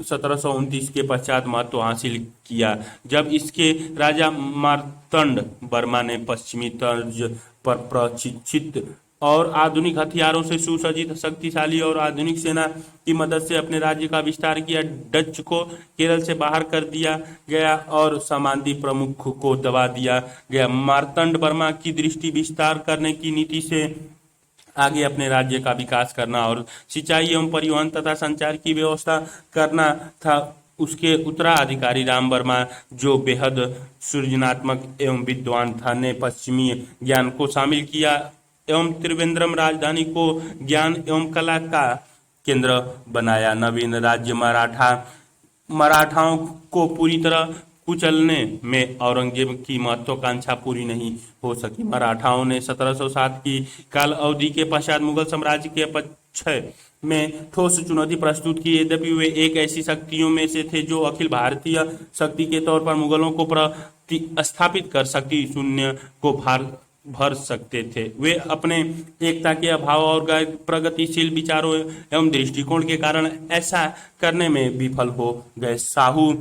[SPEAKER 1] 1729 के पश्चात महत्व हासिल किया, जब इसके राजा मार्तंड वर्मा ने पश्चिमी तर्ज पर प्रशिक्षित और आधुनिक हथियारों से सुसज्जित शक्तिशाली और आधुनिक सेना की मदद से अपने राज्य का विस्तार किया। डच को केरल से बाहर कर दिया गया और सामांती प्रमुख को दबा दिया गया। मार्तंड वर्मा की दृष्टि विस्तार करने की नीति से आगे अपने राज्य का विकास करना और सिंचाई एवं परिवहन तथा संचार की व्यवस्था करना था। उसके उत्तराधिकारी राम वर्मा, जो बेहद सृजनात्मक एवं विद्वान था, ने पश्चिमी ज्ञान को शामिल किया एवं त्रिवेंद्रम राजधानी को ज्ञान एवं कला का केंद्र बनाया। नवीन राज्य मराठाओं को पूरी तरह कुचलने में औरंगजेब की महत्वाकांक्षा पूरी नहीं हो सकी। मराठाओं ने 1707 की काल अवधि के पश्चात मुगल साम्राज्य के अपक्षय में ठोस चुनौती प्रस्तुत की। यद्यपि वे एक ऐसी शक्तियों में से थे जो अखिल भारतीय शक्ति के तौर पर मुगलों को प्रतिस्थापित कर शक्ति शून्य को भर सकते थे, वे अपने एकता के अभाव और गैर प्रगतिशील विचारों एवं दृष्टिकोण के कारण ऐसा करने में विफल हो गए। साहू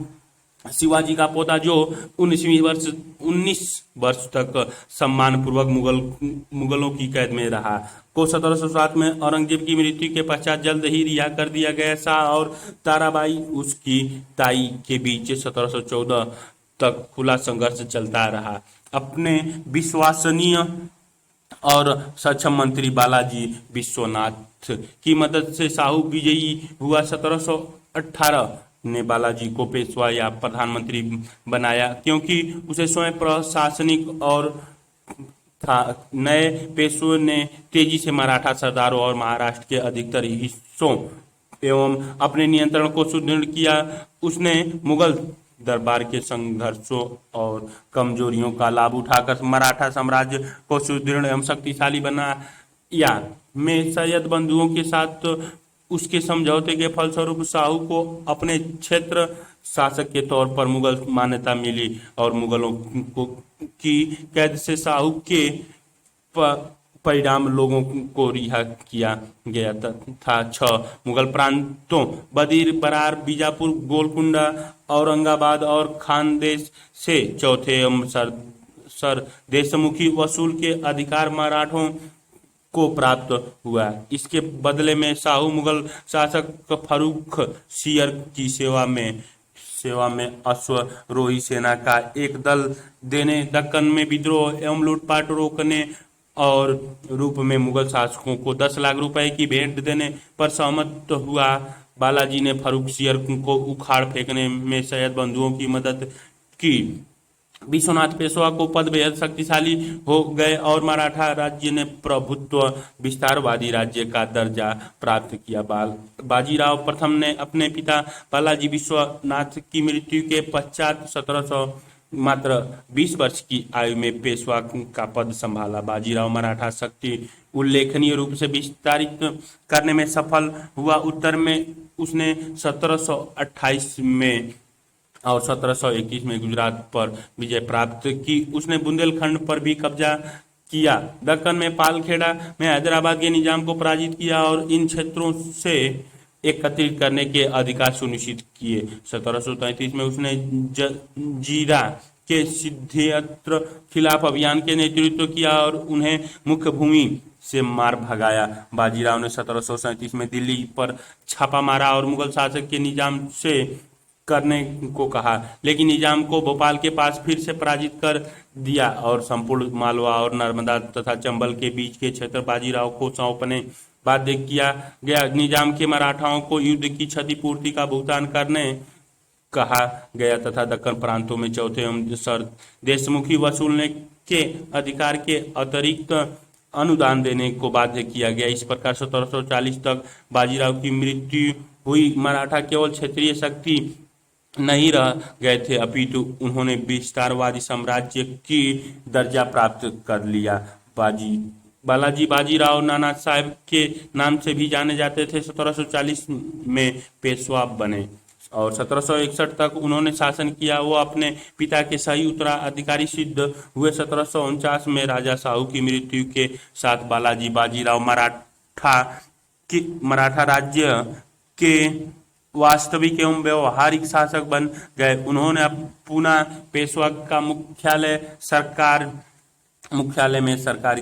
[SPEAKER 1] शिवाजी का पोता, जो 19 वर्ष तक सम्मानपूर्वक मुगलों की कैद में रहा, को 1707 में औरंगजेब की मृत्यु के पश्चात जल्द ही रिहा कर दिया गया। शाह और ताराबाई, उसकी ताई, के बीच 1714 तक खुला संघर्ष चलता रहा। अपने विश्वसनीय और सक्षम मंत्री बालाजी विश्वनाथ की मदद से साहू विजयी हुआ। 1718 ने बालाजी को पेशवा या प्रधानमंत्री बनाया, क्योंकि उसे स्वयं प्रशासनिक और था। नए पेशवे ने तेजी से मराठा सरदारों और महाराष्ट्र के अधिकतर हिस्सों एवं अपने नियंत्रण को सुदृढ़ किया। उसने मुगल दरबार के संघर्षों और कमजोरियों का लाभ उठाकर मराठा साम्राज्य को सुदृढ़ एवं शक्तिशाली बनाया। में सैयद बंधुओं के साथ उसके समझौते के फलस्वरूप साहू को अपने क्षेत्र शासक के तौर पर मुगल मान्यता मिली और मुगलों की कैद से साहू के परिणाम लोगों को रिहा किया गया था। 6 मुगल प्रांतों बदीर, बरार, बीजापुर, गोलकुंडा, औरंगाबाद और खानदेश से चौथे एवं सर देशमुखी वसूल के अधिकार मराठों को प्राप्त हुआ। इसके बदले में साहू मुगल शासक फर्रुख सियर की सेवा में अश्वरोही सेना का एक दल देने, दक्कन में विद्रोह एवं लूटपाट रोकने और रूप में मुगल शासकों को 10 लाख रुपए की भेंट देने पर सहमत हुआ। बालाजी ने फर्रुख सियर को उखाड़ फेंकने में सैयद बंधुओं की मदद की। विश्वनाथ पेशवा को पद बेहद शक्तिशाली हो गए और मराठा राज्य ने प्रभुत्व विस्तारवादी राज्य का दर्जा प्राप्त किया। बाजीराव प्रथम ने अपने पिता बालाजी विश्वनाथ की मृत्यु के पश्चात मात्र 20 वर्ष की आयु में पेशवा का पद संभाला। बाजीराव मराठा शक्ति उल्लेखनीय रूप से विस्तारित करने में सफल हुआ। उत्तर में उसने 1728 में और 1721 में गुजरात पर विजय प्राप्त की। उसने बुंदेलखंड पर भी कब्जा किया, दक्कन में पालखेड़ा में हैदराबाद के निजाम को पराजित किया और इन क्षेत्रों से एकत्रित करने के अधिकार सुनिश्चित किए। 1733 में उसने जीरा के सिद्धियत्र खिलाफ अभियान के नेतृत्व किया और उन्हें मुख्य भूमि से मार भगाया। बाजीराव ने 1737 में दिल्ली पर छापा मारा और मुगल शासक के निजाम से करने को कहा, लेकिन निजाम को भोपाल के पास फिर से पराजित कर दिया और संपूर्ण मालवा और नर्मदा तथा चंबल के बीच के क्षेत्र बाजीराव को सौंपने बाध्य किया गया। निजाम के मराठाओं को युद्ध की क्षतिपूर्ति का भुगतान करने कहा गया तथा दक्कन प्रांतों में चौथे एवं सर देशमुखी वसूलने के अधिकार के अतिरिक्त अनुदान देने को बाध्य किया गया। इस प्रकार 1740 तक बाजीराव की मृत्यु हुई। मराठा केवल क्षेत्रीय शक्ति नहीं रह गए थे, अपितु उन्होंने विस्तारवादी साम्राज्य की दर्जा प्राप्त कर लिया। बालाजी बाजीराव नाना साहेब के नाम से भी जाने जाते थे। 1740 में पेशवा बने। और 1761 तक उन्होंने शासन किया। वो अपने पिता के सही उत्तराधिकारी सिद्ध हुए। 1749 में राजा साहू की मृत्यु के साथ बालाजी बाजीराव मराठा राज्य के वास्तविक एवं व्यवहारिक शासक बन गए। उन्होंने पुनः पेशवा का मुख्यालय में सरकार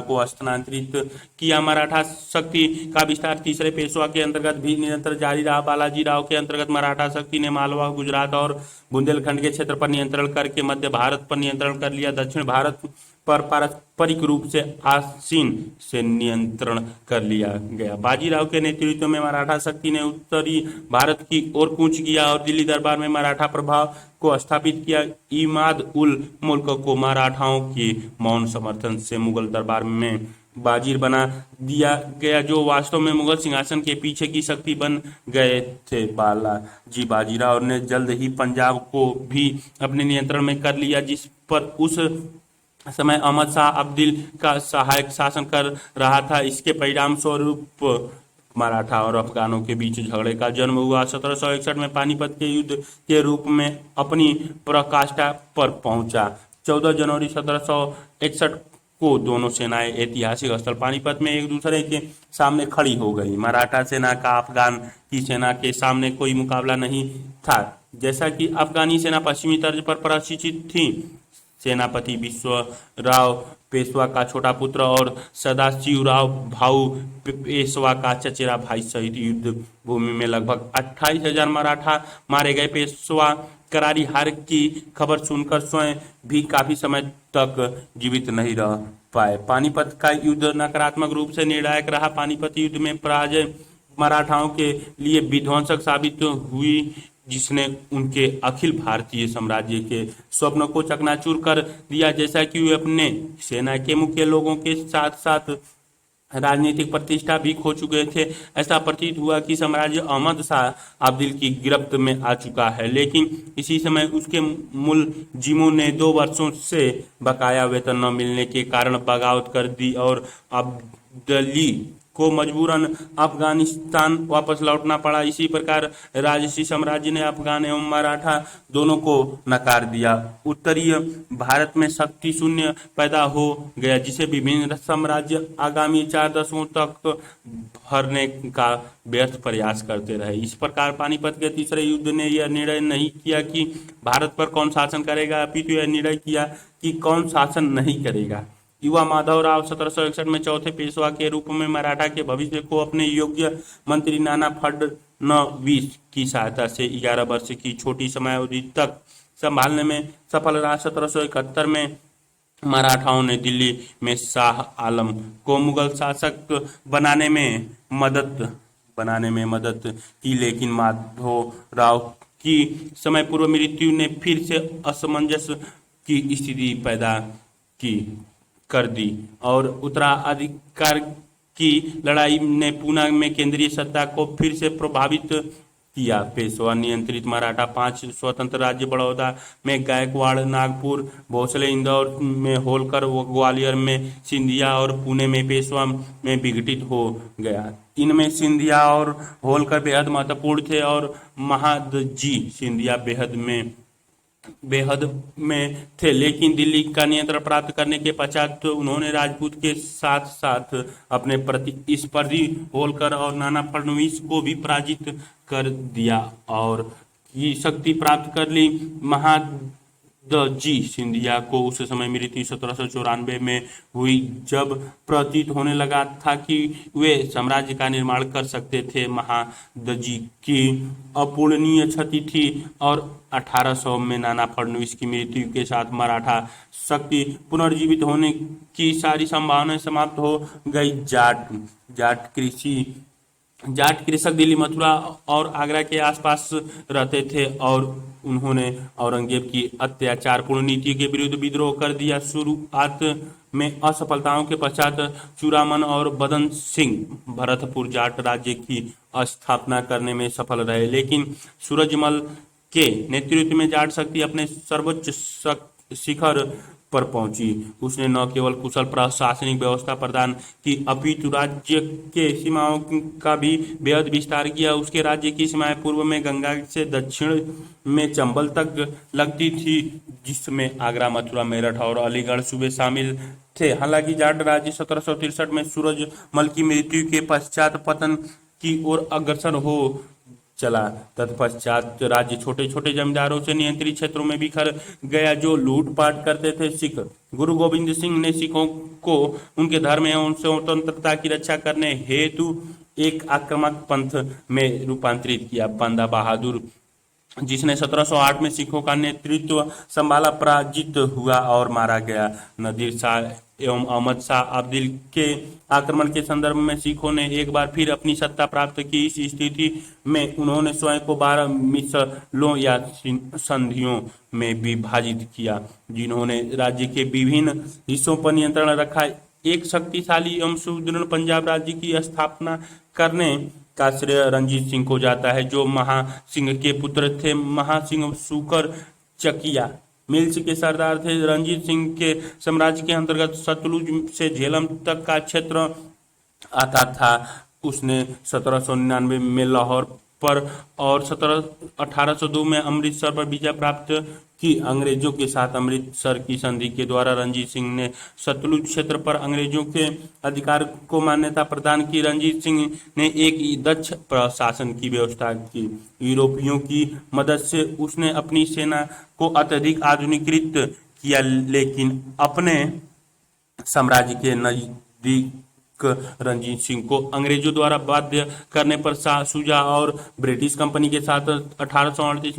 [SPEAKER 1] को स्थानांतरित किया। मराठा शक्ति का विस्तार तीसरे पेशवा के अंतर्गत भी निरंतर जारी रहा। बालाजी राव के अंतर्गत मराठा शक्ति ने मालवा, गुजरात और बुंदेलखंड के क्षेत्र पर नियंत्रण करके मध्य भारत पर नियंत्रण कर लिया। दक्षिण भारत पर पारस्परिक रूप से आसीन से नियंत्रण कर लिया गया। बाजीराव के नेतृत्व में मराठा शक्ति ने उत्तरी भारत की ओर कूच किया और दिल्ली दरबार में मराठा प्रभाव को स्थापित किया। इमाद उल मुल्क को मराठाओं के मौन समर्थन से मुगल दरबार में बाजीर बना दिया गया, जो वास्तव में मुगल सिंहासन के पीछे की शक्ति बन गए थे। बालाजी बाजीराव ने जल्द ही पंजाब को भी अपने नियंत्रण में कर लिया, जिस पर उस समय अहमद शाह अब्दिल का सहायक शासन कर रहा था। इसके परिणाम स्वरूप मराठा और अफगानों के बीच झगड़े का जन्म हुआ। 1761 में पानीपत के युद्ध के रूप में अपनी पराकाष्ठा पर पहुंचा। 14 जनवरी 1761 को दोनों सेनाएं ऐतिहासिक स्थल पानीपत में एक दूसरे के सामने खड़ी हो गई। मराठा सेना का अफगान की सेना के सामने कोई मुकाबला नहीं था। जैसा कि अफगानी सेना पश्चिमी तर्ज पर प्रशिक्षित थी, सेनापति विश्वराव पेशवा का छोटा पुत्र और सदाशिवराव भाऊ पेशवा का चचेरा भाई सहित युद्ध भूमि में लगभग 28,000 मराठा मारे गए। पेशवा करारी हार की खबर सुनकर स्वयं भी काफी समय तक जीवित नहीं रह पाए। पानीपत का युद्ध नकारात्मक रूप से निर्णायक रहा। पानीपत युद्ध में पराजय मराठाओं के लिए विध्वंसक साबित हुई, जिसने उनके अखिल भारतीय साम्राज्य के स्वप्न को चकनाचूर कर दिया। जैसा कि वे अपने सेना के मुख्य लोगों के साथ साथ राजनीतिक प्रतिष्ठा भी खो चुके थे। ऐसा प्रतीत हुआ कि साम्राज्य अहमद शाह अब्दिल की गिरफ्त में आ चुका है, लेकिन इसी समय उसके मुलजिमों ने 2 वर्षों से बकाया वेतन न मिलने के कारण बगावत कर दी और अब्दली को मजबूरन अफगानिस्तान वापस लौटना पड़ा। इसी प्रकार राजसी साम्राज्य ने अफगान एवं मराठा दोनों को नकार दिया। उत्तरीय भारत में शक्ति शून्य पैदा हो गया, जिसे विभिन्न साम्राज्य आगामी 4 दशकों तक भरने का व्यर्थ प्रयास करते रहे। इस प्रकार पानीपत के तीसरे युद्ध ने यह निर्णय नहीं किया कि भारत पर कौन शासन करेगा, अपितु यह निर्णय किया कि कौन शासन नहीं करेगा। युवा माधवराव 1761 में चौथे पेशवा के रूप में मराठा के भविष्य को अपने योग्य मंत्री नाना फडणवीस की सहायता से 11 वर्ष की छोटी समयावधि तक संभालने में सफल रहा। 1771 में मराठाओं ने दिल्ली में शाह आलम को मुगल शासक बनाने में मदद की, लेकिन माधवराव की समय पूर्व मृत्यु ने फिर से असमंजस की स्थिति पैदा कर दी और उत्तराधिकार की लड़ाई ने पूना में केंद्रीय सत्ता को फिर से प्रभावित किया। पेशवा नियंत्रित मराठा 5 स्वतंत्र राज्य बड़ौदा में गायकवाड़, नागपुर, भोसले, इंदौर में होलकर, ग्वालियर में सिंधिया और पुणे में पेशवा में विघटित हो गया। इनमें सिंधिया और होलकर बेहद महत्वपूर्ण थे और महादजी सिंधिया बेहद में थे, लेकिन दिल्ली का नियंत्रण प्राप्त करने के पश्चात उन्होंने राजपूत के साथ साथ अपने प्रतिस्पर्धी होलकर और नाना फडणवीस को भी पराजित कर दिया और की शक्ति प्राप्त कर ली। महादजी सिंधिया को उस समय मृत्यु 1794 में हुई, जब प्रतीत होने लगा था कि वे साम्राज्य का निर्माण कर सकते थे। महादजी की अपूरणीय क्षति थी और 1800 में नाना फडणवीस की मृत्यु के साथ मराठा शक्ति पुनर्जीवित होने की सारी संभावनाएं समाप्त हो गई। जाट कृषक दिल्ली, मथुरा और आगरा के आसपास रहते थे और उन्होंने औरंगजेब की अत्याचारपूर्ण नीति के विरुद्ध विद्रोह कर दिया। शुरुआत में असफलताओं के पश्चात चूड़ामन और बदन सिंह भरतपुर जाट राज्य की स्थापना करने में सफल रहे, लेकिन सूरजमल के नेतृत्व में जाट शक्ति अपने सर्वोच्च शिखर पर पहुंची। उसने न केवल कुशल प्रशासनिक व्यवस्था प्रदान की अपितु राज्य के सीमाओं का भी बेहद विस्तार किया। उसके राज्य की सीमाएं पूर्व में गंगा से दक्षिण में चंबल तक लगती थी, जिसमें आगरा, मथुरा, मेरठ और अलीगढ़ सूबे शामिल थे। हालांकि जाट राज्य 1763 में सूरजमल की मृत्यु के पश्चात पतन की ओर अग्रसर हो चला। तत्पश्चात राज्य छोटे छोटे जमींदारों से नियंत्रित क्षेत्रों में बिखर गया, जो लूटपाट करते थे। सिख गुरु गोविंद सिंह ने सिखों को उनके धर्म एवं स्वतंत्रता की रक्षा करने हेतु एक आक्रामक पंथ में रूपांतरित किया। बंदा बहादुर, जिसने 1708 में सिखों का नेतृत्व संभाला, पराजित हुआ और मारा गया। नादिर शाह एवं अहमद शाह अब्दिल के आक्रमण के संदर्भ में सिखों ने एक बार फिर अपनी सत्ता प्राप्त की। इस स्थिति में उन्होंने स्वयं को 12 मिसलों या संधियों में विभाजित किया, जिन्होंने राज्य के विभिन्न हिस्सों पर नियंत्रण रखा। एक शक्तिशाली एवं सुदृढ़ पंजाब राज्य की स्थापना करने का श्रेय रंजीत सिंह को जाता है, जो महासिंह के पुत्र थे। महासिंह सूकर चकिया मिल्स के सरदार थे। रंजीत सिंह के साम्राज्य के अंतर्गत सतलुज से झेलम तक का क्षेत्र आता था। उसने 1799 में लाहौर पर और 1802 में अमृतसर पर विजय प्राप्त की। अंग्रेजों के साथ अमृतसर की संधि के द्वारा रंजीत सिंह ने सतलुज क्षेत्र पर अंग्रेजों के अधिकार को मान्यता प्रदान की। रंजीत सिंह ने एक दक्ष प्रशासन की व्यवस्था की। यूरोपियों की मदद से उसने अपनी सेना को अत्यधिक आधुनिकीकृत किया, लेकिन अपने साम्राज्य के नजदीक रंजीत सिंह को अंग्रेजों द्वारा बाध्य करने पर शाह शुजा और ब्रिटिश कंपनी के साथ 1838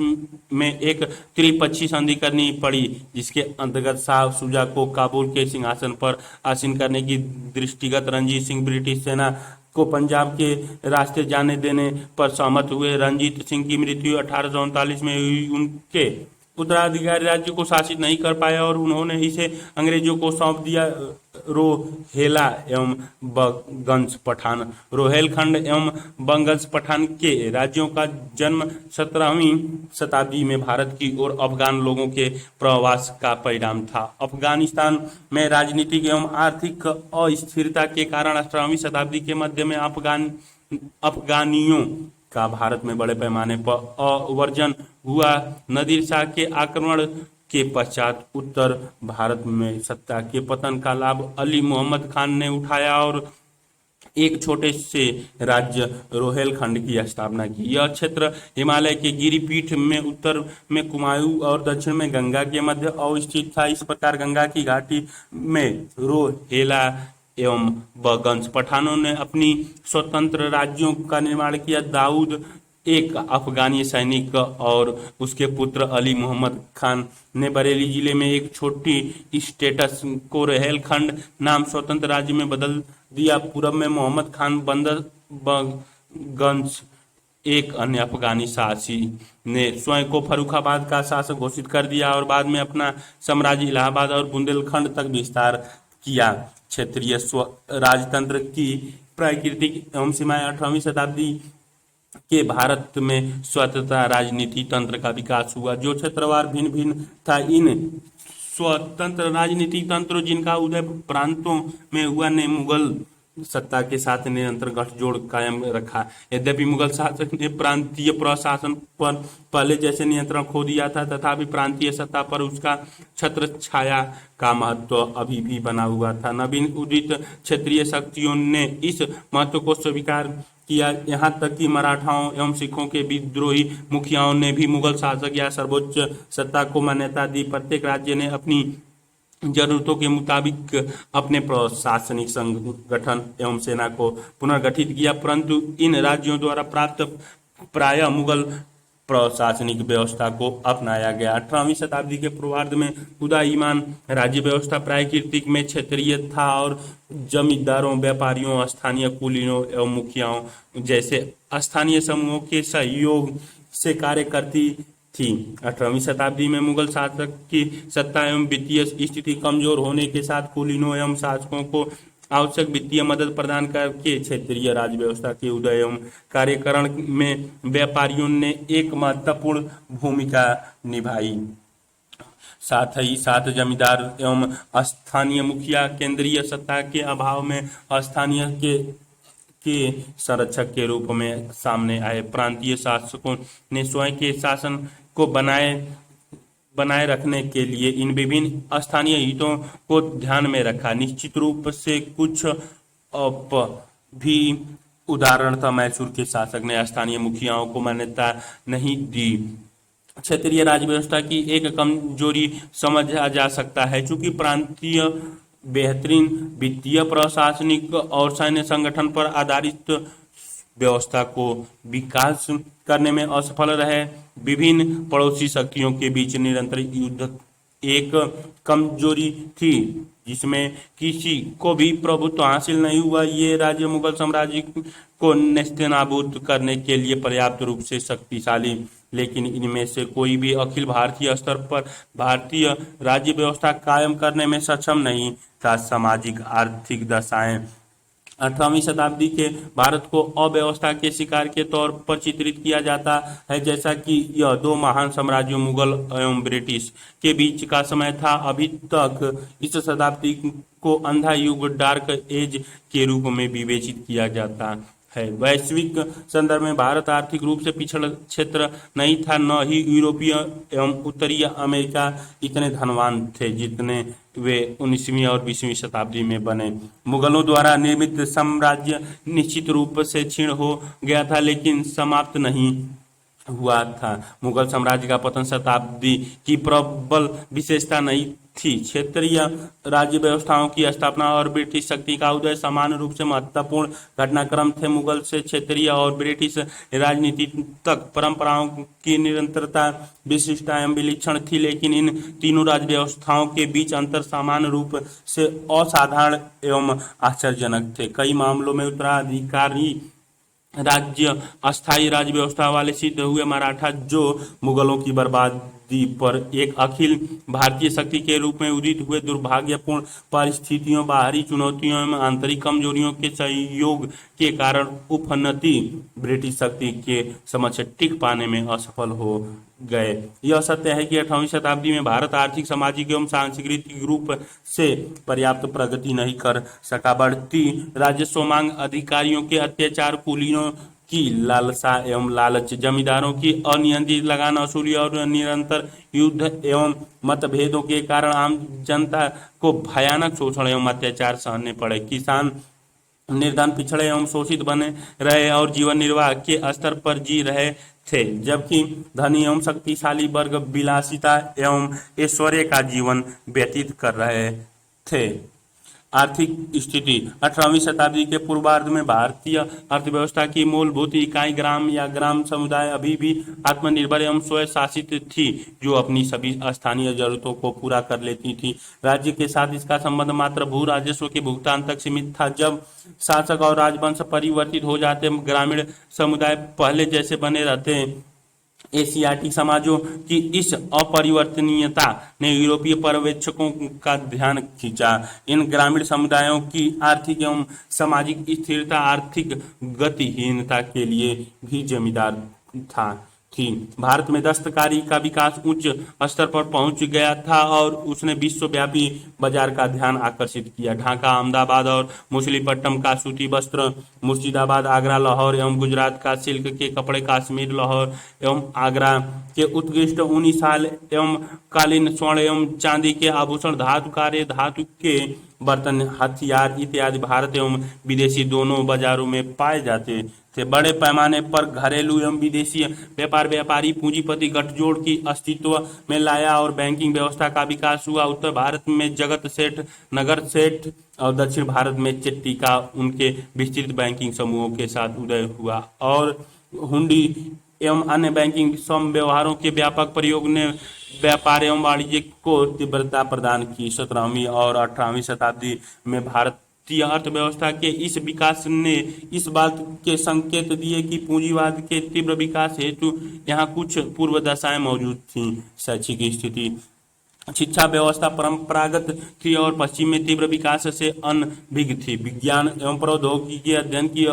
[SPEAKER 1] में एक त्रिपक्षीय संधि करनी पड़ी, जिसके अंतर्गत शाह शुजा को काबुल के सिंहासन पर आसीन करने की दृष्टिगत रंजीत सिंह ब्रिटिश सेना को पंजाब के रास्ते जाने देने पर सहमत हुए। रंजीत सिंह की मृत्यु 1839 में हुई। उनके उत्तराधिकारी राज्य को शासित नहीं कर पाया और उन्होंने इसे अंग्रेजों को सौंप दिया। रोहेला एवं बंगश पठान रोहेलखंड एवं बंगश पठान के राज्यों का जन्म 17वीं शताब्दी में भारत की ओर अफगान लोगों के प्रवास का परिणाम था। अफगानिस्तान में राजनीतिक एवं आर्थिक अस्थिरता के कारण 18वीं शताब्दी के मध्य में अफगानियों का भारत में बड़े पैमाने पर आवर्जन हुआ। नादिर शाह के आक्रमण के पश्चात उत्तर भारत में सत्ता के पतन का लाभ अली मोहम्मद खान ने उठाया और एक छोटे से राज्य रोहेलखंड की स्थापना की। यह क्षेत्र हिमालय के गिरिपीठ में उत्तर में कुमायूं और दक्षिण में गंगा के मध्य अवस्थित था। इस प्रकार गंगा की घाटी में रोहेला एवं बंगश पठानों ने अपनी स्वतंत्र राज्यों का निर्माण किया। दाऊद, एक अफगानी सैनिक, और उसके पुत्र अली मोहम्मद खान ने बरेली जिले में एक छोटी स्टेटस को रोहेलखंड नाम स्वतंत्र राज्य में बदल दिया। पूर्व में मोहम्मद खान बंगश, एक अन्य अफगानी शासी, ने स्वयं को फर्रुखाबाद का शासक घोषित कर दिया और बाद में अपना साम्राज्य इलाहाबाद और बुंदेलखंड तक विस्तार किया। क्षेत्रीय राजतंत्र की प्राकृतिक एवं सीमाएं 18वीं शताब्दी के भारत में स्वतंत्रता राजनीति तंत्र का विकास हुआ, जो क्षेत्रवार भिन्न भिन्न था। इन स्वतंत्र राजनीतिक तंत्रों जिनका उदय प्रांतों में हुआ ने मुगल सत्ता के साथ निरंतर गठजोड़ कायम रखा। यद्यपि मुगल शासक ने प्रांतीय प्रशासन पर पहले जैसे नियंत्रण खो दिया था, तथापि प्रांतीय सत्ता पर उसका छत्र छाया का महत्व अभी भी बना हुआ था। नवीन उदित क्षेत्रीय शक्तियों ने इस महत्व को स्वीकार किया। यहाँ तक कि मराठाओं एवं सिखों के विद्रोही मुखियाओं ने भी मुगल शासक या सर्वोच्च सत्ता को मान्यता दी। प्रत्येक राज्य ने अपनी जरूरतों के मुताबिक अपने प्रशासनिक संगठन एवं सेना को पुनर्गठित किया, परंतु इन राज्यों द्वारा प्राप्त प्रायः मुगल प्रशासनिक व्यवस्था को अपनाया गया। 18वीं शताब्दी के पूर्वार्ध में उदीयमान राज्य व्यवस्था प्राकृतिक में क्षेत्रीय था और जमींदारों, व्यापारियों, स्थानीय कुलीनों एवं मुखियाओं जैसे स्थानीय समूहों के सहयोग से कार्य करती थी। 18वीं शताब्दी में मुगल शासक की सत्ता एवं वित्तीय स्थिति कमजोर होने के साथ कुलीनों एवं शासकों को आवश्यक वित्तीय मदद प्रदान करके क्षेत्रीय राज व्यवस्था के उदय एवं कार्यकरण में व्यापारियों ने एक महत्वपूर्ण भूमिका निभाई। साथ ही साथ जमींदार एवं स्थानीय मुखिया केंद्रीय सत्ता के अभाव में स्थानीय के संरक्षक के रूप में सामने आए। प्रांतीय शासकों ने स्वयं के शासन को बनाए रखने के लिए इन विभिन्न स्थानीय हितों को ध्यान में रखा। निश्चित रूप से कुछ अप भी उदाहरण था, मैसूर के शासक ने स्थानीय मुखियाओं को मान्यता नहीं दी। क्षेत्रीय राज्य व्यवस्था की एक कमजोरी समझा जा सकता है, चूंकि प्रांतीय बेहतरीन वित्तीय, प्रशासनिक और सैन्य संगठन पर आधारित व्यवस्था को विकास करने में असफल रहे। विभिन्न पड़ोसी शक्तियों के बीच निरंतर युद्ध एक कमजोरी थी, जिसमें किसी को भी प्रभुत्व हासिल नहीं हुआ। ये राज्य मुगल साम्राज्य को नेस्तनाबूद करने के लिए पर्याप्त रूप से शक्तिशाली, लेकिन इनमें से कोई भी अखिल भारतीय स्तर पर भारतीय राज्य व्यवस्था कायम करने में सक्षम नहीं था। सामाजिक आर्थिक दशाएं 18वीं शताब्दी के भारत को अव्यवस्था के शिकार के तौर पर चित्रित किया जाता है। जैसा कि यह दो महान साम्राज्यों मुगल एवं ब्रिटिश के बीच का समय था। अभी तक इस शताब्दी को अंधा युग, डार्क एज के रूप में विवेचित किया जाता है। वैश्विक संदर्भ में भारत आर्थिक रूप से पिछड़ा क्षेत्र नहीं था, न ही यूरोपीय एवं उत्तरी अमेरिका इतने धनवान थे जितने वे 19वीं और 20वीं शताब्दी में बने। मुगलों द्वारा निर्मित साम्राज्य निश्चित रूप से क्षीण हो गया था, लेकिन समाप्त नहीं हुआ था। मुगल साम्राज्य का पतन शताब्दी की प्रबल विशेषता नहीं थी। क्षेत्रीय राज्य व्यवस्थाओं की स्थापना और ब्रिटिश शक्ति का उदय समान रूप से महत्वपूर्ण घटनाक्रम थे। मुगल से क्षेत्रीय और ब्रिटिश राजनीति तक परंपराओं की निरंतरता विशिष्ट एवं विलक्षण थी, लेकिन इन तीनों राज्य व्यवस्थाओं के बीच अंतर सामान्य रूप से असाधारण एवं आश्चर्यजनक थे। कई मामलों में उत्तराधिकारी राज्य अस्थायी राज्य व्यवस्था वाले सिद्ध हुए। मराठा, जो मुगलों की बर्बादी पर एक अखिल भारतीय शक्ति के रूप में उदित हुए, दुर्भाग्यपूर्ण परिस्थितियों, बाहरी चुनौतियों एवं आंतरिक कमजोरियों के संयोग के कारण उपनति ब्रिटिश शक्ति के समक्ष टिक पाने में असफल हो गए। यह सत्य है कि 18वीं शताब्दी में भारत आर्थिक, सामाजिक एवं सांस्कृतिक रूप से पर्याप्त प्रगति नहीं कर सका। बढ़ती राजस्व मांग, अधिकारियों के अत्याचार, कुलीनों की लालसा एवं लालच, जमींदारों की अनियंत्रित लगान वसूली और निरंतर युद्ध एवं मतभेदों के कारण आम जनता को भयानक शोषण एवं अत्याचार सहने पड़े। किसान निर्धन, पिछड़े एवं शोषित बने रहे और जीवन निर्वाह के स्तर पर जी रहे थे, जबकि धनी एवं शक्तिशाली वर्ग विलासिता एवं ऐश्वर्य का जीवन व्यतीत कर रहे थे। आर्थिक स्थिति 18वीं शताब्दी के पूर्वार्ध में भारतीय अर्थव्यवस्था की मूलभूत इकाई ग्राम या ग्राम समुदाय अभी भी आत्मनिर्भर एवं स्वशासित थी, जो अपनी सभी स्थानीय जरूरतों को पूरा कर लेती थी। राज्य के साथ इसका संबंध मात्र भू राजस्व के भुगतान तक सीमित था। जब शासक और राजवंश परिवर्तित हो जाते, ग्रामीण समुदाय पहले जैसे बने रहते। एशियाटिक समाजों की इस अपरिवर्तनीयता ने यूरोपीय पर्यवेक्षकों का ध्यान खींचा। इन ग्रामीण समुदायों की आर्थिक एवं सामाजिक स्थिरता आर्थिक गतिहीनता के लिए भी जिम्मेदार थी। भारत में दस्तकारी का विकास उच्च स्तर पर पहुंच गया था और उसने विश्वव्यापी बाजार का ध्यान आकर्षित किया। ढाका, अहमदाबाद और मछलीपट्टनम का सूती वस्त्र, मुर्शिदाबाद, आगरा, लाहौर एवं गुजरात का सिल्क के कपड़े, कश्मीर, लाहौर एवं आगरा के उत्कृष्ट ऊनी शाल एवं कालीन, स्वर्ण एवं चांदी के आभूषण, धातु कार्य, धातु के बर्तन, हथियार इत्यादि भारत एवं विदेशी दोनों बाजारों में पाए जाते थे। बड़े पैमाने पर घरेलू एवं विदेशी व्यापार, व्यापारी पूंजीपति गठजोड़ की अस्तित्व में लाया और बैंकिंग व्यवस्था का विकास हुआ। उत्तर भारत में जगत सेठ, नगर सेठ और दक्षिण भारत में चिट्टी का उनके विस्तृत बैंकिंग समूहों के साथ उदय हुआ और हुंडी एवं अन्य बैंकिंग व्यवहारों के व्यापक प्रयोग ने व्यापार एवं वाणिज्य को तीव्रता प्रदान की। 17वीं और 18वीं शताब्दी में भारतीय अर्थव्यवस्था के इस विकास ने इस बात के संकेत दिए कि पूंजीवाद के तीव्र विकास हेतु यहाँ कुछ पूर्व दशाएं मौजूद थीं। शैक्षिक स्थिति, शिक्षा व्यवस्था परंपरागत थी और पश्चिम में तीव्र विकास से अनभिज्ञ थी। विज्ञान एवं प्रौद्योगिकी के अध्ययन की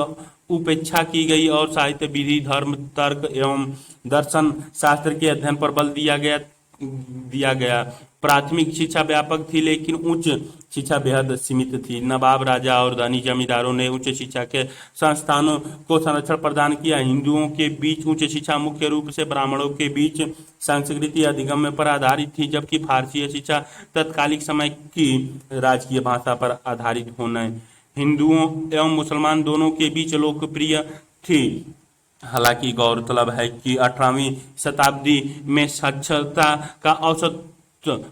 [SPEAKER 1] उपेक्षा की गई और साहित्य, विधि, धर्म, तर्क एवं दर्शन शास्त्र के अध्ययन पर बल दिया गया दिया गया। प्राथमिक शिक्षा व्यापक थी लेकिन उच्च शिक्षा बेहद सीमित थी। नवाब, राजा और धनी जमींदारों ने उच्च शिक्षा के संस्थानों को संरक्षण प्रदान किया। हिंदुओं के बीच उच्च शिक्षा मुख्य रूप से ब्राह्मणों के बीच संस्कृति अधिगम्य पर आधारित थी, जबकि फारसी शिक्षा तत्कालिक समय की राजकीय भाषा पर आधारित होने हिंदुओं एवं मुसलमान दोनों के बीच लोकप्रिय थी। हालांकि गौरतलब है कि 18वीं शताब्दी में साक्षरता का औसत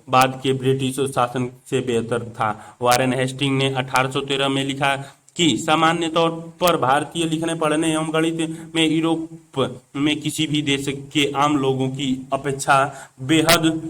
[SPEAKER 1] बाद के ब्रिटिश शासन से बेहतर था। वारेन हेस्टिंग ने 1813 में लिखा कि सामान्य तौर पर भारतीय लिखने पढ़ने एवं गणित में यूरोप में किसी भी देश के आम लोगों की अपेक्षा बेहद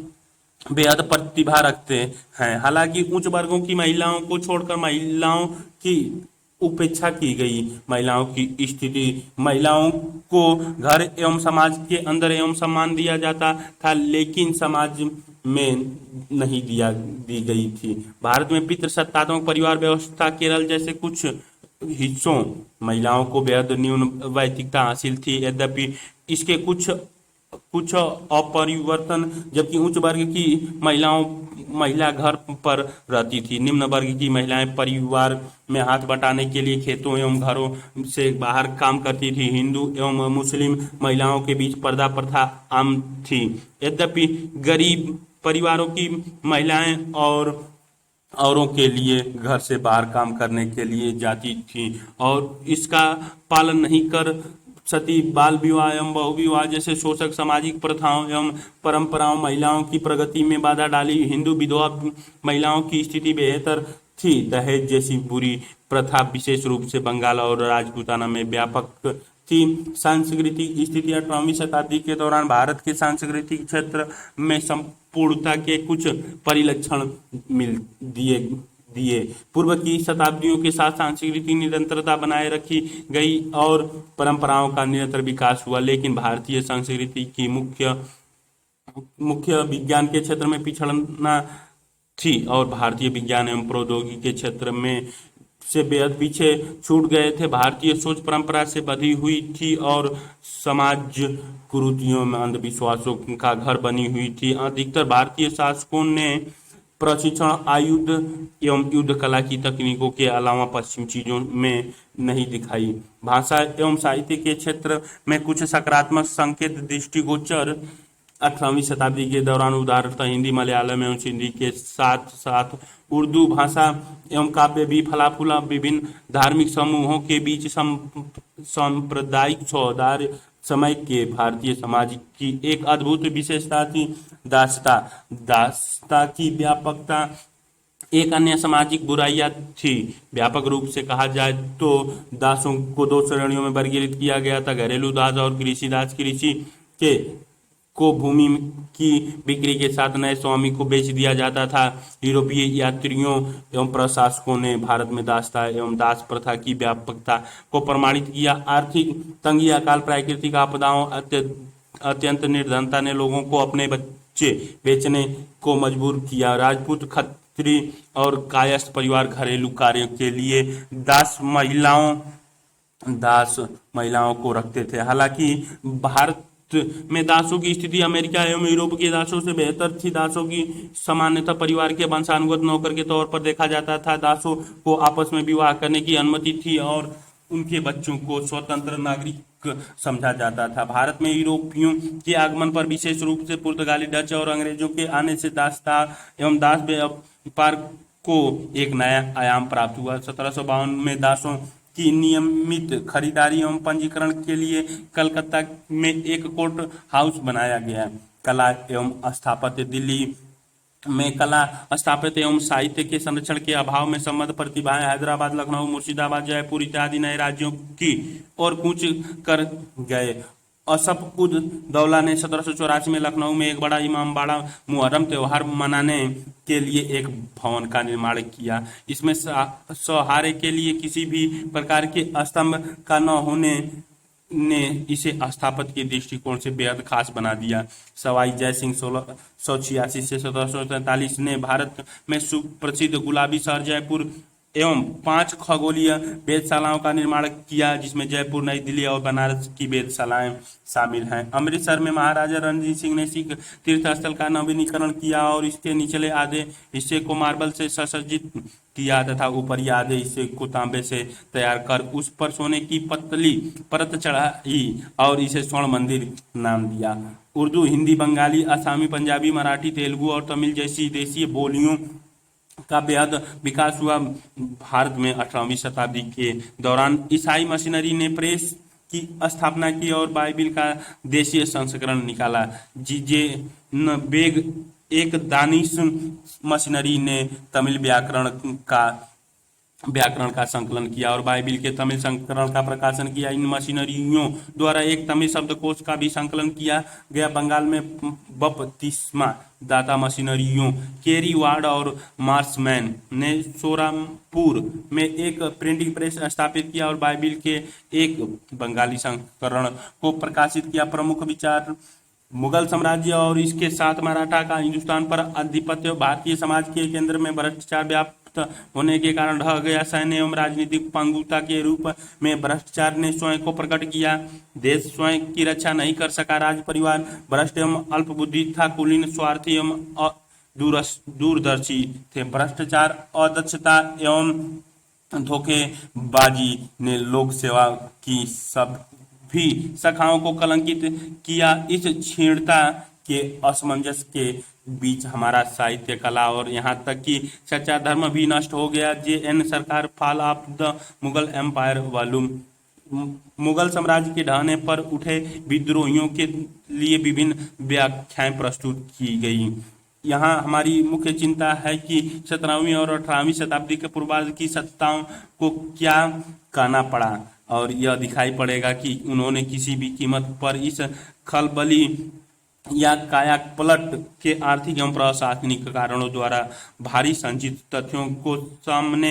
[SPEAKER 1] बेहद प्रतिभा रखते हैं। हालांकि उच्च वर्गों की महिलाओं को छोड़कर महिलाओं की उपेक्षा की गई। महिलाओं की स्थिति महिलाओं को घर एवं समाज के अंदर एवं सम्मान दिया जाता था, लेकिन समाज में नहीं दी गई थी। भारत में पितृसत्तात्मक परिवार व्यवस्था केरल जैसे कुछ हिस्सों महिलाओं को बेहद न्यून वैतिकता हासिल थी। यद्यपि इसके कुछ कुछ अपरिवर्तन, जबकि उच्च वर्ग की महिला घर पर रहती थी। निम्न वर्ग की महिलाएं परिवार में हाथ बटाने के लिए खेतों एवं घरों से बाहर काम करती थी। हिंदू एवं मुस्लिम महिलाओं के बीच पर्दा प्रथा आम थी। यद्यपि गरीब परिवारों की महिलाएं और औरों के लिए घर से बाहर काम करने के लिए जाती थी और इसका पालन नहीं कर सती बाल विवाह एवं बहु विवाह जैसे शोषक सामाजिक प्रथाओं एवं परंपराओं महिलाओं की प्रगति में बाधा डाली। हिंदू विधवा महिलाओं की स्थिति बेहतर थी। दहेज जैसी बुरी प्रथा विशेष रूप से बंगाल और राजपूताना में व्यापक थी। सांस्कृतिक स्थिति 18वीं शताब्दी के दौरान भारत के सांस्कृतिक क्षेत्र में संपूर्णता के कुछ परिलक्षण मिल दिए। पूर्व की शताब्दियों के साथ सांस्कृतिक निरंतरता बनाए रखी गई और परंपराओं का निरंतर विकास हुआ, लेकिन भारतीय संस्कृति की मुख्य विज्ञान के क्षेत्र में पिछड़ना थी और भारतीय विज्ञान एवं प्रौद्योगिकी के क्षेत्र में से बेहद पीछे छूट गए थे। भारतीय सोच परंपरा से बधी हुई थी और समाज कुरीतियों में अंधविश्वासों का घर बनी हुई थी। अधिकतर भारतीय शासकों ने प्रशिक्षण आयुध एवं युद्ध कला की तकनीकों के अलावा पश्चिम चीजों में नहीं दिखाई। भाषा एवं साहित्य के क्षेत्र में कुछ सकारात्मक संकेत दृष्टिगोचर 18वीं शताब्दी के दौरान उदाहरणतः हिंदी, मलयालम एवं सिंधी के साथ साथ उर्दू भाषा एवं काव्य भी फला फूला। विभिन्न धार्मिक समूहों के बीच सांप्रदायिक सौहार्द समय के भारतीय समाज की एक अद्भुत विशेषता थी। दासता की व्यापकता एक अन्य सामाजिक बुराइयां थी। व्यापक रूप से कहा जाए तो दासों को दो श्रेणियों में वर्गीकृत किया गया था, घरेलू दास और कृषि दास। कृषि के को भूमि की बिक्री के साथ नए स्वामी को बेच दिया जाता था। यूरोपीय यात्रियों एवं प्रशासकों ने भारत में दासता एवं दास प्रथा की व्यापकता को प्रमाणित किया। आर्थिक तंगी, अकाल, प्राकृतिक आपदाओं, अत्यंत निर्धनता ने लोगों को अपने बच्चे बेचने को मजबूर किया। राजपूत, खत्री और कायस्थ परिवार घरेलू कार्यों के लिए दास महिलाओं को रखते थे। हालांकि भारत में दासों की स्थिति अमेरिका एवं यूरोप के दासों से बेहतर थी। दासों की सामान्यतः परिवार के वंशानुगत नौकर के तौर पर देखा जाता था। दासों को आपस में विवाह करने की अनुमति थी और उनके बच्चों को स्वतंत्र नागरिक समझा जाता था। भारत में यूरोपियों के आगमन पर विशेष रूप से पुर्तगाली, डच और अंग्रेजों के आने से दासता एवं दास व्यापार को एक नया आयाम प्राप्त हुआ। 1752 में दासों की नियमित खरीदारी एवं पंजीकरण के लिए कलकत्ता में एक कोर्ट हाउस बनाया गया। कला एवं स्थापत्य दिल्ली में कला, स्थापत्य एवं साहित्य के संरक्षण के अभाव में संबद्ध प्रतिभाएं हैदराबाद, लखनऊ, मुर्शिदाबाद, जयपुर इत्यादि नए राज्यों की ओर कूच कर गए। असफ उद दौला ने 1784 में लखनऊ में एक बड़ा इमामबाड़ा मुहर्रम त्योहार मनाने के लिए एक भवन का निर्माण किया। इसमें सहारे के लिए किसी भी प्रकार के स्तंभ का न होने ने इसे स्थापत्य के दृष्टिकोण से बेहद खास बना दिया। सवाई जय सिंह 1686 से 1743 ने भारत में सुप्रसिद्ध गुलाबी शहर जयपुर एवं 5 खगोलीय वेधशालाओं का निर्माण किया, जिसमें जयपुर, नई दिल्ली और बनारस की वेधशालाएं शामिल हैं। अमृतसर में महाराजा रणजीत सिंह ने सिख तीर्थ स्थल का नवीनीकरण किया और इसके निचले आधे हिस्से को मार्बल से सुसज्जित किया तथा ऊपरी आधे हिस्से को तांबे से तैयार कर उस पर सोने की पतली परत चढ़ाई और इसे स्वर्ण मंदिर नाम दिया। उर्दू, हिंदी, बंगाली, असमी, पंजाबी, मराठी, तेलुगु और तमिल जैसी देशीय बोलियों का बेहद विकास हुआ। भारत में 18वीं शताब्दी के दौरान ईसाई मशीनरी ने प्रेस की स्थापना की और बाइबिल का देशीय संस्करण निकाला। जीजे न बेग एक दानिश मशीनरी ने तमिल व्याकरण का संकलन किया और बाइबिल के तमिल संस्करण का प्रकाशन किया। इन मशीनरियों द्वारा एक तमिल शब्दकोश का भी संकलन किया गया। बंगाल में बपतिस्मा दाता मशीनरियों केरी वार्ड और मार्समैन ने सोरामपुर में एक प्रिंटिंग प्रेस स्थापित किया और बाइबिल के एक बंगाली संस्करण को प्रकाशित किया। प्रमुख विचार मुगल साम्राज्य और इसके साथ मराठा का हिंदुस्तान पर आधिपत्य भारतीय समाज के केंद्र में भ्रष्टाचार व्याप्त होने के कारण ढह गया। सैन्य एवं राजनीतिक पंगुता के रूप में भ्रष्टाचार ने स्वयं को प्रकट किया। देश स्वयं की रक्षा नहीं कर सका। राज परिवार भ्रष्ट एवं अल्पबुद्धि था। कुलीन स्वार्थी एवं दूरदर्शी थे। भ्रष्टाचार, अदक्षता एवं धोखेबाजी ने लोक सेवा की सभी शाखाओं को कलंकित किया। इस क्षीणता के असमंजस के बीच हमारा साहित्य, कला और यहाँ तक कि सच्चा धर्म भी नष्ट हो गया। JN Sarkar, fall of the Mughal empire volume. Mughal साम्राज्य के ढहने पर उठे विद्रोहियों के लिए विभिन्न व्याख्याएं प्रस्तुत की गई। यहाँ हमारी मुख्य चिंता है कि 17वीं और 18वीं शताब्दी के पूर्वार्ध की सत्ताओं को क्या कहना पड़ा और यह दिखाई पड़ेगा कि उन्होंने किसी भी कीमत पर इस खलबली या कायापलट के आर्थिक एवं प्रशासनिक कारणों द्वारा भारी संचित तथ्यों को सामने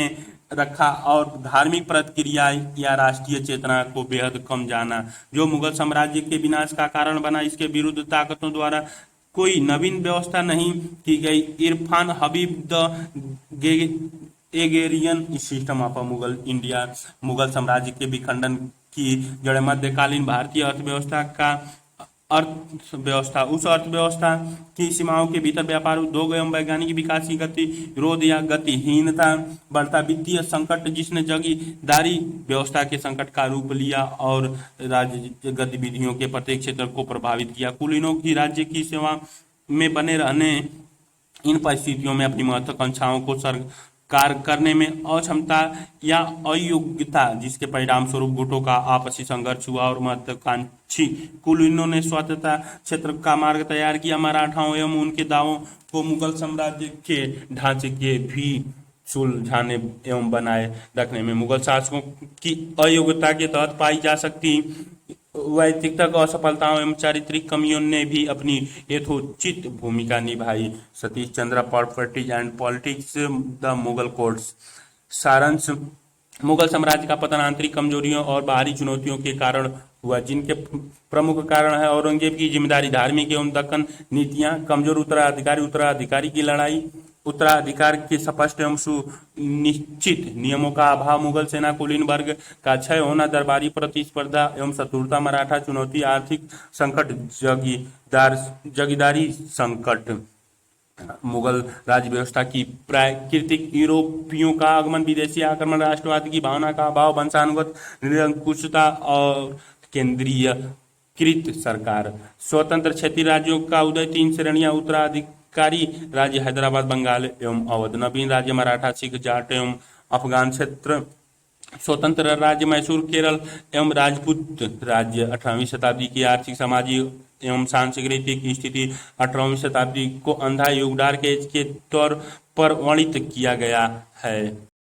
[SPEAKER 1] रखा और धार्मिक प्रतिक्रिया या राष्ट्रीय चेतना को बेहद कम जाना, जो मुगल साम्राज्य के विनाश का कारण बना। इसके विरुद्ध ताकतों द्वारा कोई नवीन व्यवस्था नहीं की गई। Irfan Habib, the agrarian system of Mughal India, Mughal साम्राज्य के विखंडन की जड़ मध्यकालीन भारतीय उस अर्थव्यवस्था की सीमाओं के भीतर व्यापार, उद्योग एवं वैज्ञानिक विकास की गतिरोध या गतिहीनता, बढ़ता वित्तीय संकट जिसने जगीदारी व्यवस्था के संकट का रूप लिया और राज्य गतिविधियों के प्रत्येक क्षेत्र को प्रभावित किया। कुलीनों की राज्य की सेवा में बने रहने इन परिस्थितियों में अपनी महत्वाकांक्षाओं को कार्य करने में अक्षमता या अयोग्यता, जिसके परिणाम स्वरूप गुटों का आपसी संघर्ष हुआ और महत्वाकांक्षी कुलीनों ने स्वतंत्रता क्षेत्र का मार्ग तैयार किया। मराठाओं एवं उनके दावों को मुगल साम्राज्य के ढांचे के भी सुलझाने एवं बनाए रखने में मुगल शासकों की अयोग्यता के तहत पाई जा सकती वैयक्तिक असफलताओं एवं चारित्रिक कमियों ने भी अपनी यथोचित भूमिका निभाई। Satish Chandra, properties and politics, the Mughal courts. सारांश: मुगल साम्राज्य का पतन आंतरिक कमजोरियों और बाहरी चुनौतियों के कारण हुआ, जिनके प्रमुख कारण है औरंगजेब की जिम्मेदारी, धार्मिक एवं दक्कन नीतियां, कमजोर उत्तराधिकारी की लड़ाई, उत्तराधिकार के स्पष्ट एवं सुनिश्चित नियमों का अभाव, मुगल सेना कुलीन वर्ग का क्षय होना, दरबारी प्रतिस्पर्धा एवं शत्रुता, मराठा चुनौती, आर्थिक संकट, जगीदारी संकट, मुगल राज्य व्यवस्था की प्राकृतिक यूरोपियों का आगमन, विदेशी आक्रमण, राष्ट्रवाद की भावना का अभाव, वंशानुगत निरंकुशता और केंद्रीयकृत सरकार, स्वतंत्र क्षेत्रीय राज्यों का उदय, 3 श्रेणियां, उत्तराधिकारी राज्य हैदराबाद, बंगाल एवं अवध, नवीन राज्य मराठा, सिख, जाट एवं अफगान क्षेत्र, स्वतंत्र राज्य मैसूर, केरल एवं राजपूत राज्य। 18वीं शताब्दी की आर्थिक, सामाजिक एवं सांस्कृतिक स्थिति 18वीं शताब्दी को अंधा युग, डार्क एज के तौर पर वर्णित किया गया है।